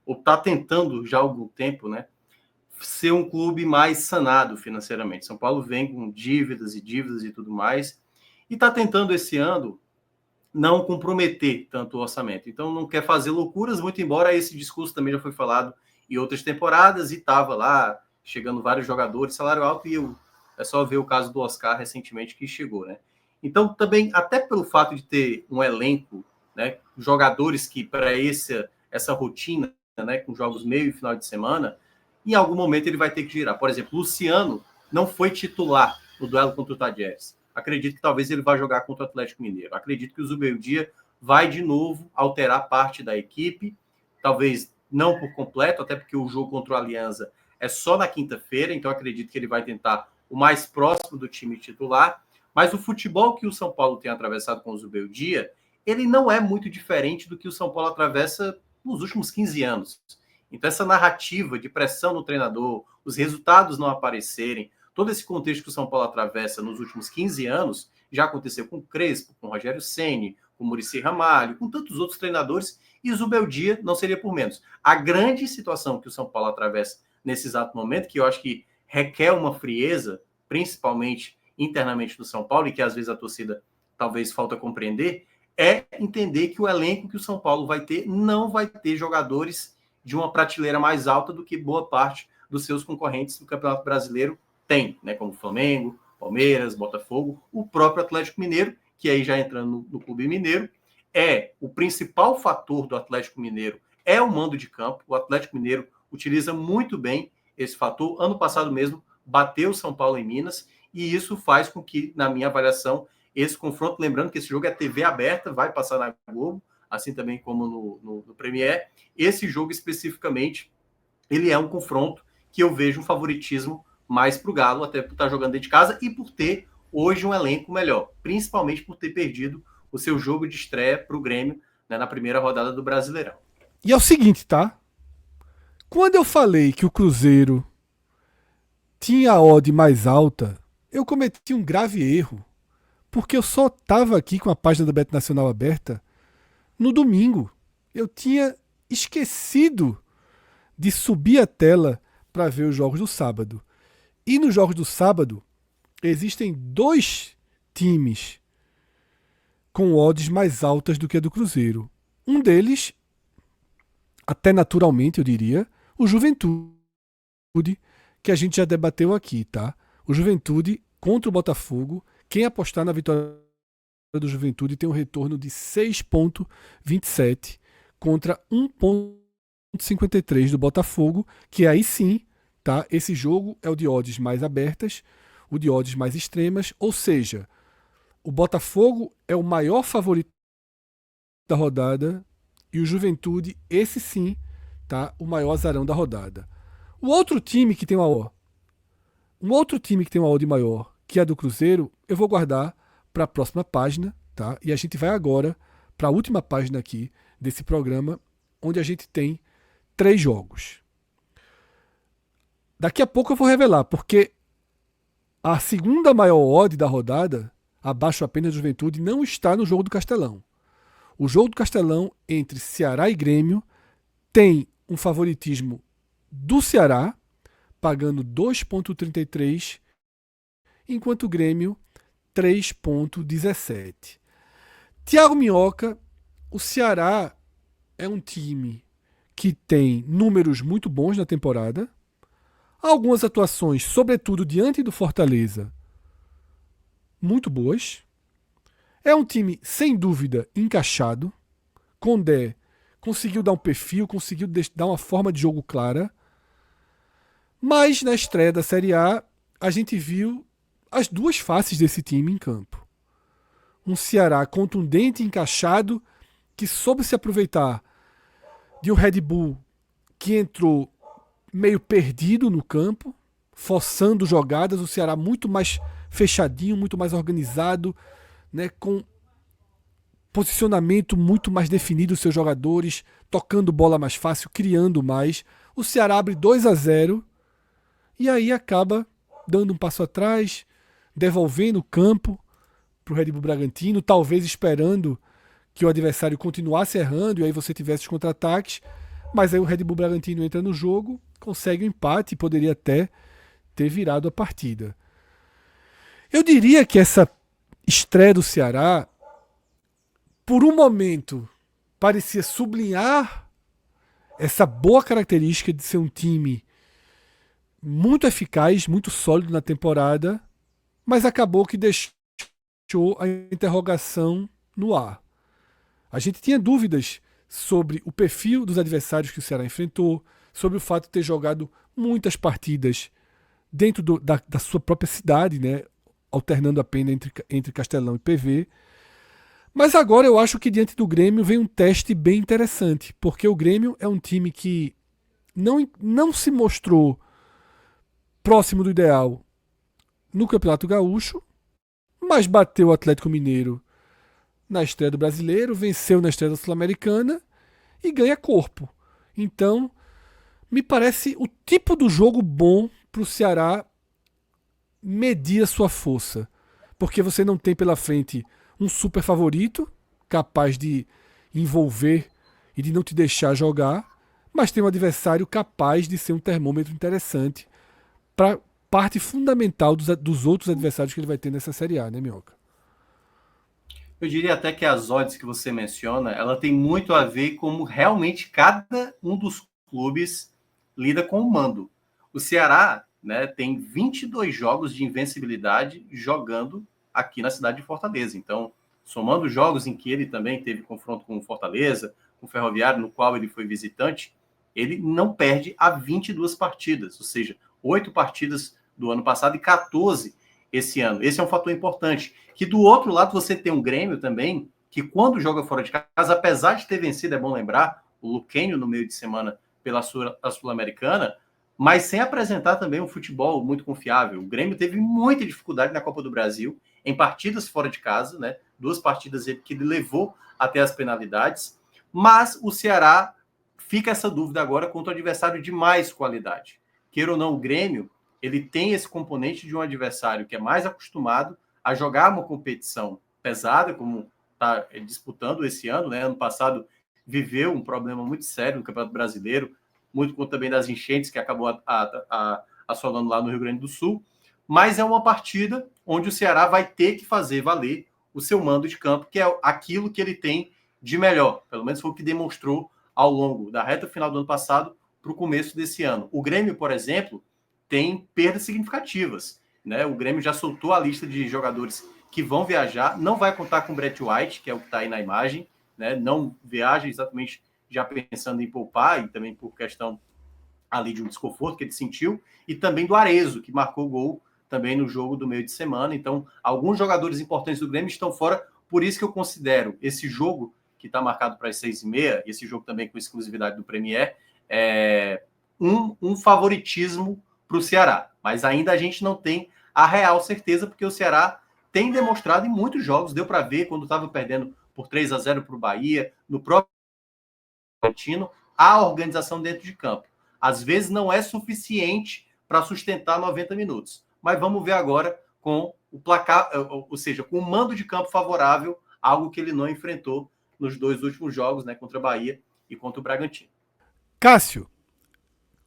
B: está tentando já há algum tempo, né, ser um clube mais sanado financeiramente. São Paulo vem com dívidas e tudo mais, e está tentando esse ano não comprometer tanto o orçamento. Então não quer fazer loucuras, muito embora esse discurso também já foi falado em outras temporadas, e estava lá chegando vários jogadores, salário alto, e é só ver o caso do Oscar recentemente que chegou, né? Então também, até pelo fato de ter um elenco, né, jogadores que para essa rotina, né, com jogos meio e final de semana, em algum momento ele vai ter que girar. Por exemplo, Luciano não foi titular no duelo contra o Tadieres. Acredito que talvez ele vá jogar contra o Atlético Mineiro. Acredito que o Zubeldia vai de novo alterar parte da equipe, talvez não por completo, até porque o jogo contra o Alianza é só na quinta-feira, então acredito que ele vai tentar o mais próximo do time titular. Mas o futebol que o São Paulo tem atravessado com o Zubeldia, ele não é muito diferente do que o São Paulo atravessa nos últimos 15 anos. Então essa narrativa de pressão no treinador, os resultados não aparecerem, todo esse contexto que o São Paulo atravessa nos últimos 15 anos, já aconteceu com o Crespo, com o Rogério Ceni, com o Muricy Ramalho, com tantos outros treinadores, e o Zubeldia não seria por menos. A grande situação que o São Paulo atravessa nesse exato momento, que eu acho que requer uma frieza, principalmente internamente no São Paulo, e que às vezes a torcida talvez falta compreender, é entender que o elenco que o São Paulo vai ter não vai ter jogadores de uma prateleira mais alta do que boa parte dos seus concorrentes do Campeonato Brasileiro tem, né, como Flamengo, Palmeiras, Botafogo, o próprio Atlético Mineiro, que aí já entrando no Clube Mineiro, é o principal fator do Atlético Mineiro é o mando de campo. O Atlético Mineiro utiliza muito bem esse fator. Ano passado mesmo, bateu o São Paulo em Minas, e isso faz com que, na minha avaliação, esse confronto, lembrando que esse jogo é TV aberta, vai passar na Globo, assim também como no Premier, esse jogo especificamente, ele é um confronto que eu vejo um favoritismo mais para o Galo, até por estar jogando dentro de casa e por ter hoje um elenco melhor, principalmente por ter perdido o seu jogo de estreia para o Grêmio, né, na primeira rodada do Brasileirão.
A: E é o seguinte, tá? Quando eu falei que o Cruzeiro tinha a odd mais alta, eu cometi um grave erro, porque eu só estava aqui com a página da Bet Nacional aberta no domingo. Eu tinha esquecido de subir a tela para ver os jogos do sábado. E nos jogos do sábado, existem 2 times com odds mais altas do que a do Cruzeiro. Um deles, até naturalmente eu diria, o Juventude, que a gente já debateu aqui, tá? O Juventude contra o Botafogo, quem apostar na vitória do Juventude tem um retorno de 6,27 contra 1,53 do Botafogo, que aí sim, tá? Esse jogo é o de odds mais abertas, o de odds mais extremas, ou seja, o Botafogo é o maior favorito da rodada e o Juventude, esse sim, tá? O maior azarão da rodada. Um outro time que tem uma odd maior, que é a do Cruzeiro, eu vou guardar para a próxima página, tá? E a gente vai agora para a última página aqui desse programa, onde a gente tem 3 jogos. Daqui a pouco eu vou revelar, porque a segunda maior odd da rodada, abaixo apenas do Juventude, não está no jogo do Castelão. O jogo do Castelão entre Ceará e Grêmio tem um favoritismo do Ceará, pagando 2,33, enquanto o Grêmio 3,17. Thiago Minhoca, o Ceará é um time que tem números muito bons na temporada, algumas atuações, sobretudo diante do Fortaleza, muito boas. É um time, sem dúvida, encaixado. Condé conseguiu dar um perfil, conseguiu dar uma forma de jogo clara. Mas na estreia da Série A, a gente viu as 2 faces desse time em campo. Um Ceará contundente, encaixado, que soube se aproveitar de um Red Bull que entrou meio perdido no campo, forçando jogadas. O Ceará muito mais fechadinho, muito mais organizado, né, com posicionamento muito mais definido dos seus jogadores, tocando bola mais fácil, criando mais. O Ceará abre 2-0 e aí acaba dando um passo atrás, devolvendo o campo para o Red Bull Bragantino, talvez esperando que o adversário continuasse errando e aí você tivesse os contra-ataques, mas aí o Red Bull Bragantino entra no jogo, consegue um empate e poderia até ter virado a partida. Eu diria que essa estreia do Ceará, por um momento, parecia sublinhar essa boa característica de ser um time muito eficaz, muito sólido na temporada, mas acabou que deixou a interrogação no ar. A gente tinha dúvidas sobre o perfil dos adversários que o Ceará enfrentou, sobre o fato de ter jogado muitas partidas dentro da sua própria cidade, né, alternando apenas entre Castelão e PV. Mas agora eu acho que diante do Grêmio vem um teste bem interessante, porque o Grêmio é um time que não se mostrou próximo do ideal no Campeonato Gaúcho, mas bateu o Atlético Mineiro na estreia do Brasileiro, venceu na estreia da Sul-Americana e ganha corpo. Então, me parece o tipo do jogo bom para o Ceará medir a sua força, porque você não tem pela frente um super favorito capaz de envolver e de não te deixar jogar, mas tem um adversário capaz de ser um termômetro interessante para parte fundamental dos outros adversários que ele vai ter nessa Série A, né, Minhoca?
B: Eu diria até que as odds que você menciona, ela tem muito a ver com como realmente cada um dos clubes lida com o mando. O Ceará, né, tem 22 jogos de invencibilidade jogando aqui na cidade de Fortaleza. Então, somando jogos em que ele também teve confronto com o Fortaleza, com o Ferroviário, no qual ele foi visitante, ele não perde há 22 partidas, ou seja, 8 partidas do ano passado e 14 esse ano. Esse é um fator importante. Que do outro lado você tem um Grêmio também, que quando joga fora de casa, apesar de ter vencido, é bom lembrar, o Luquenio no meio de semana pela Sul-Americana, mas sem apresentar também um futebol muito confiável. O Grêmio teve muita dificuldade na Copa do Brasil, em partidas fora de casa, né? 2 partidas que ele levou até as penalidades, mas o Ceará fica essa dúvida agora contra o adversário de mais qualidade. Queira ou não, o Grêmio, ele tem esse componente de um adversário que é mais acostumado a jogar uma competição pesada, como está disputando esse ano, né? Ano passado viveu um problema muito sério no Campeonato Brasileiro, muito conta também das enchentes que acabou assolando lá no Rio Grande do Sul, mas é uma partida onde o Ceará vai ter que fazer valer o seu mando de campo, que é aquilo que ele tem de melhor, pelo menos foi o que demonstrou ao longo da reta final do ano passado para o começo desse ano. O Grêmio, por exemplo, tem perdas significativas, né? O Grêmio já soltou a lista de jogadores que vão viajar, não vai contar com o Brett White, que é o que está aí na imagem, né? Não viaja exatamente já pensando em poupar e também por questão ali de um desconforto que ele sentiu, e também do Arezzo, que marcou gol também no jogo do meio de semana. Então, alguns jogadores importantes do Grêmio estão fora, por isso que eu considero esse jogo que está marcado para as 6h30, esse jogo também com exclusividade do Premier, um favoritismo para o Ceará. Mas ainda a gente não tem a real certeza, porque o Ceará tem demonstrado em muitos jogos, deu para ver quando estava perdendo por 3-0 para o Bahia, no próprio Argentino, a organização dentro de campo. Às vezes não é suficiente para sustentar 90 minutos. Mas vamos ver agora com o placar, ou seja, com o mando de campo favorável, algo que ele não enfrentou nos 2 últimos jogos, né, contra a Bahia e contra o Bragantino.
A: Cássio,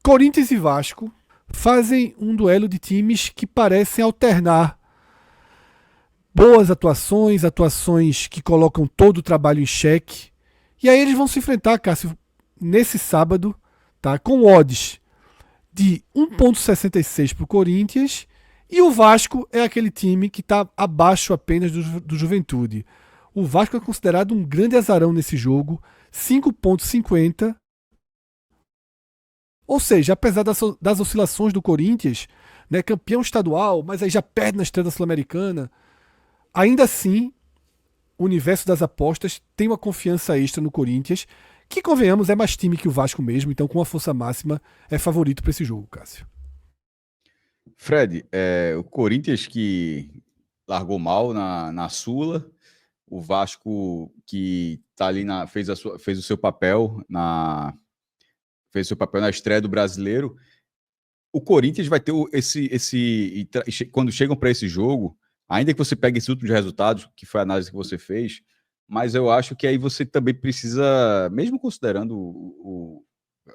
A: Corinthians e Vasco fazem um duelo de times que parecem alternar boas atuações que colocam todo o trabalho em xeque. E aí eles vão se enfrentar, Cássio, nesse sábado, tá, com odds de 1,66 para o Corinthians, e o Vasco é aquele time que está abaixo apenas do Juventude. O Vasco é considerado um grande azarão nesse jogo, 5,50. Ou seja, apesar das oscilações do Corinthians, né, campeão estadual, mas aí já perde na estreia da Sul-Americana, ainda assim, o universo das apostas tem uma confiança extra no Corinthians, que, convenhamos, é mais time que o Vasco mesmo, então com a força máxima é favorito para esse jogo, Cássio.
C: Fred, o Corinthians que largou mal na Sula, o Vasco que tá ali fez o seu papel na estreia do Brasileiro. O Corinthians vai ter quando chegam para esse jogo, ainda que você pegue esses últimos resultados, que foi a análise que você fez, mas eu acho que aí você também precisa, mesmo considerando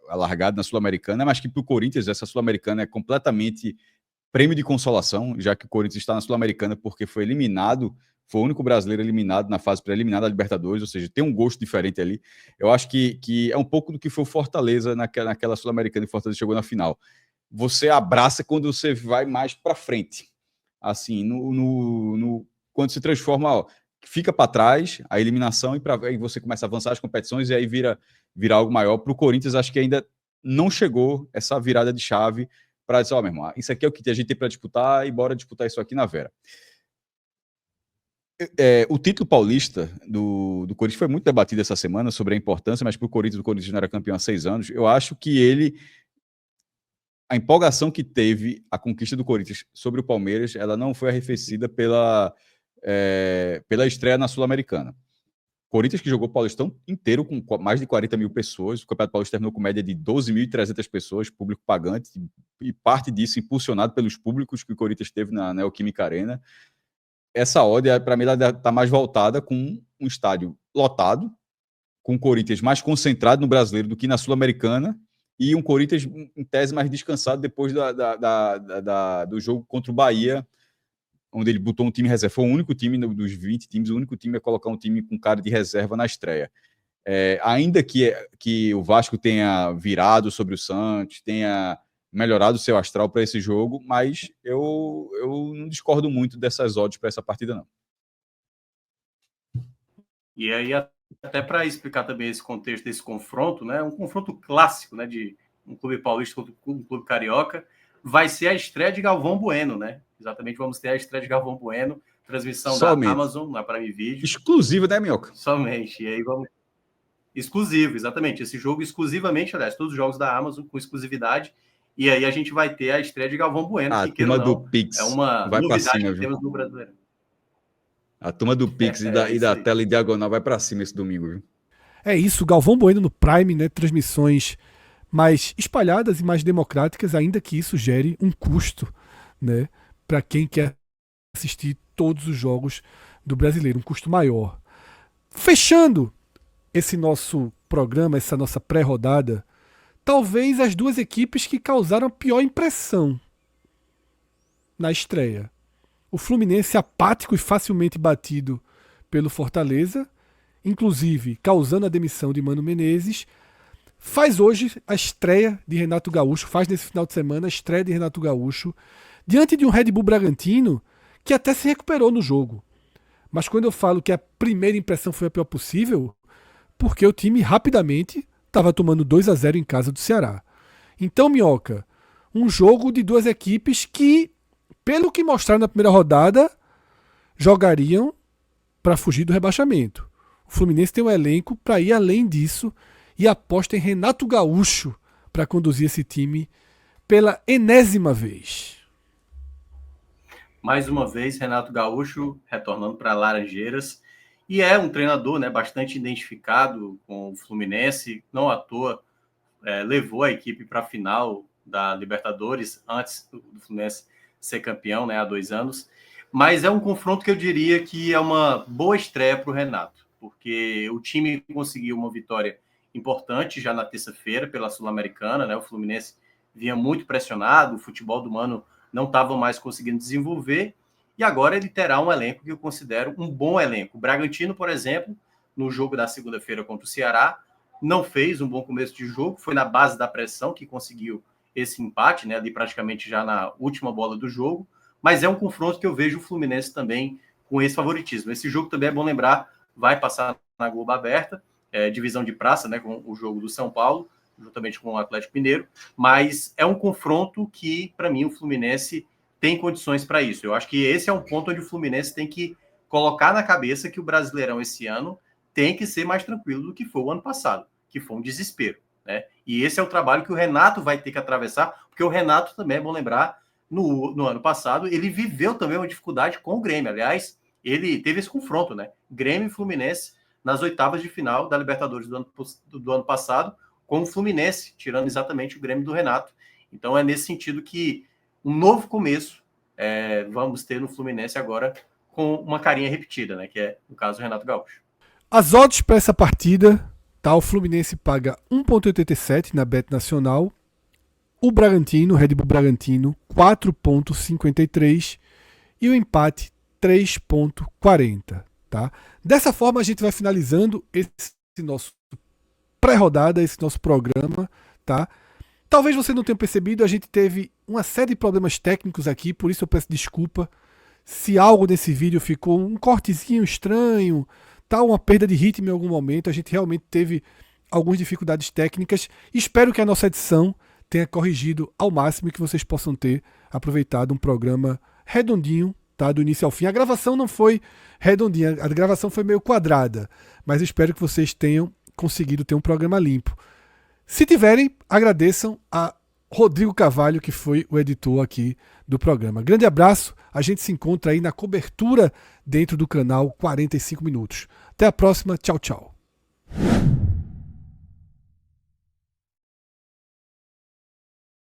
C: a largada na Sul-Americana, mas que para o Corinthians essa Sul-Americana é completamente prêmio de consolação, já que o Corinthians está na Sul-Americana porque foi o único brasileiro eliminado na fase preliminar da Libertadores, ou seja, tem um gosto diferente ali. Eu acho que é um pouco do que foi o Fortaleza naquela Sul-Americana, e Fortaleza chegou na final. Você abraça quando você vai mais para frente. Assim, quando se transforma, fica para trás a eliminação e aí você começa a avançar as competições e aí vira algo maior. Para o Corinthians, acho que ainda não chegou essa virada de chave para dizer, meu irmão, isso aqui é o que a gente tem para disputar e bora disputar isso aqui na Vera. O título paulista do Corinthians foi muito debatido essa semana sobre a importância, mas para o Corinthians não era campeão há 6 anos. Eu acho que a empolgação que teve a conquista do Corinthians sobre o Palmeiras, ela não foi arrefecida pela estreia na Sul-Americana. Corinthians que jogou o Paulistão inteiro com mais de 40 mil pessoas, o Campeonato Paulista terminou com média de 12.300 pessoas, público pagante, e parte disso impulsionado pelos públicos que o Corinthians teve na Neoquímica Arena. Essa odd, para mim, ela está mais voltada com um estádio lotado, com o Corinthians mais concentrado no Brasileiro do que na Sul-Americana, e um Corinthians, em tese, mais descansado depois do jogo contra o Bahia, onde ele botou um time reserva. Foi o único time dos 20 times, o único time a colocar um time com cara de reserva na estreia. Ainda que o Vasco tenha virado sobre o Santos, tenha melhorado o seu astral para esse jogo, mas eu não discordo muito dessas odds para essa partida, não.
B: E aí, Até para explicar também esse contexto desse confronto, né? Um confronto clássico, né? De um clube paulista contra um clube carioca, vai ser a estreia de Galvão Bueno, né? Exatamente, vamos ter a estreia de Galvão Bueno, transmissão
C: Somente.
B: da Amazon, na Prime Video.
C: Exclusiva, né, Minhoca?
B: Somente. E aí vamos. Exclusivo, exatamente. Esse jogo exclusivamente, aliás, todos os jogos da Amazon com exclusividade. E aí a gente vai ter a estreia de Galvão Bueno,
C: A
B: que, queira ou
C: turma
B: não,
C: do Pix
B: é uma
C: vai para
B: novidade
C: cima,
B: que
C: viu?
B: temos no Brasileiro.
C: A turma do Pix e
B: isso
C: da
B: aí.
C: tela em diagonal vai para cima esse domingo, viu?
A: É isso, Galvão Bueno no Prime, né? Transmissões mais espalhadas e mais democráticas, ainda que isso gere um custo, né? Para quem quer assistir todos os jogos do Brasileiro, um custo maior. Fechando esse nosso programa, essa nossa pré-rodada, talvez as duas equipes que causaram a pior impressão na estreia. O Fluminense apático e facilmente batido pelo Fortaleza, inclusive causando a demissão de Mano Menezes, faz hoje a estreia de Renato Gaúcho, faz nesse final de semana a estreia de Renato Gaúcho, diante de um Red Bull Bragantino que até se recuperou no jogo. Mas quando eu falo que a primeira impressão foi a pior possível, porque o time rapidamente estava tomando 2-0 em casa do Ceará. Então, Minhoca, um jogo de duas equipes que, pelo que mostraram na primeira rodada, jogariam para fugir do rebaixamento. O Fluminense tem um elenco para ir além disso e aposta em Renato Gaúcho para conduzir esse time pela enésima vez.
B: Mais uma vez, Renato Gaúcho retornando para Laranjeiras. E é um treinador, né, bastante identificado com o Fluminense. Não à toa levou a equipe para a final da Libertadores, antes do Fluminense ser campeão, né, há 2 anos. Mas é um confronto que eu diria que é uma boa estreia para o Renato, porque o time conseguiu uma vitória importante já na terça-feira pela Sul-Americana, né? O Fluminense vinha muito pressionado, o futebol do Mano não estava mais conseguindo desenvolver, e agora ele terá um elenco que eu considero um bom elenco. O Bragantino, por exemplo, no jogo da segunda-feira contra o Ceará, não fez um bom começo de jogo, foi na base da pressão que conseguiu esse empate, né? Ali praticamente já na última bola do jogo, mas é um confronto que eu vejo o Fluminense também com esse favoritismo. Esse jogo também é bom lembrar, vai passar na Globo aberta, divisão de praça, né, com o jogo do São Paulo, juntamente com o Atlético Mineiro, mas é um confronto que, para mim, o Fluminense tem condições para isso. Eu acho que esse é um ponto onde o Fluminense tem que colocar na cabeça que o Brasileirão esse ano tem que ser mais tranquilo do que foi o ano passado, que foi um desespero, né? E esse é o trabalho que o Renato vai ter que atravessar, porque o Renato também, é bom lembrar, no ano passado, ele viveu também uma dificuldade com o Grêmio. Aliás, ele teve esse confronto, né? Grêmio e Fluminense nas oitavas de final da Libertadores do ano passado, com o Fluminense, tirando exatamente o Grêmio do Renato. Então é nesse sentido que um novo começo vamos ter no Fluminense agora com uma carinha repetida, né? Que é, no caso, o Renato Gaúcho.
A: As odds para essa partida, tá? O Fluminense paga 1,87 na Bet Nacional. O Bragantino, Red Bull Bragantino, 4,53 e o empate 3,40. Tá? Dessa forma a gente vai finalizando esse nosso pré-rodada, esse nosso programa. Tá? Talvez você não tenha percebido, a gente teve uma série de problemas técnicos aqui, por isso eu peço desculpa se algo nesse vídeo ficou um cortezinho estranho, tá? Uma perda de ritmo em algum momento. A gente realmente teve algumas dificuldades técnicas. Espero que a nossa edição tenha corrigido ao máximo e que vocês possam ter aproveitado um programa redondinho, tá? Do início ao fim. A gravação não foi redondinha, a gravação foi meio quadrada, mas espero que vocês tenham conseguido ter um programa limpo. Se tiverem, agradeçam a Rodrigo Carvalho, que foi o editor aqui do programa. Grande abraço, a gente se encontra aí na cobertura dentro do canal 45 Minutos. Até a próxima, tchau, tchau.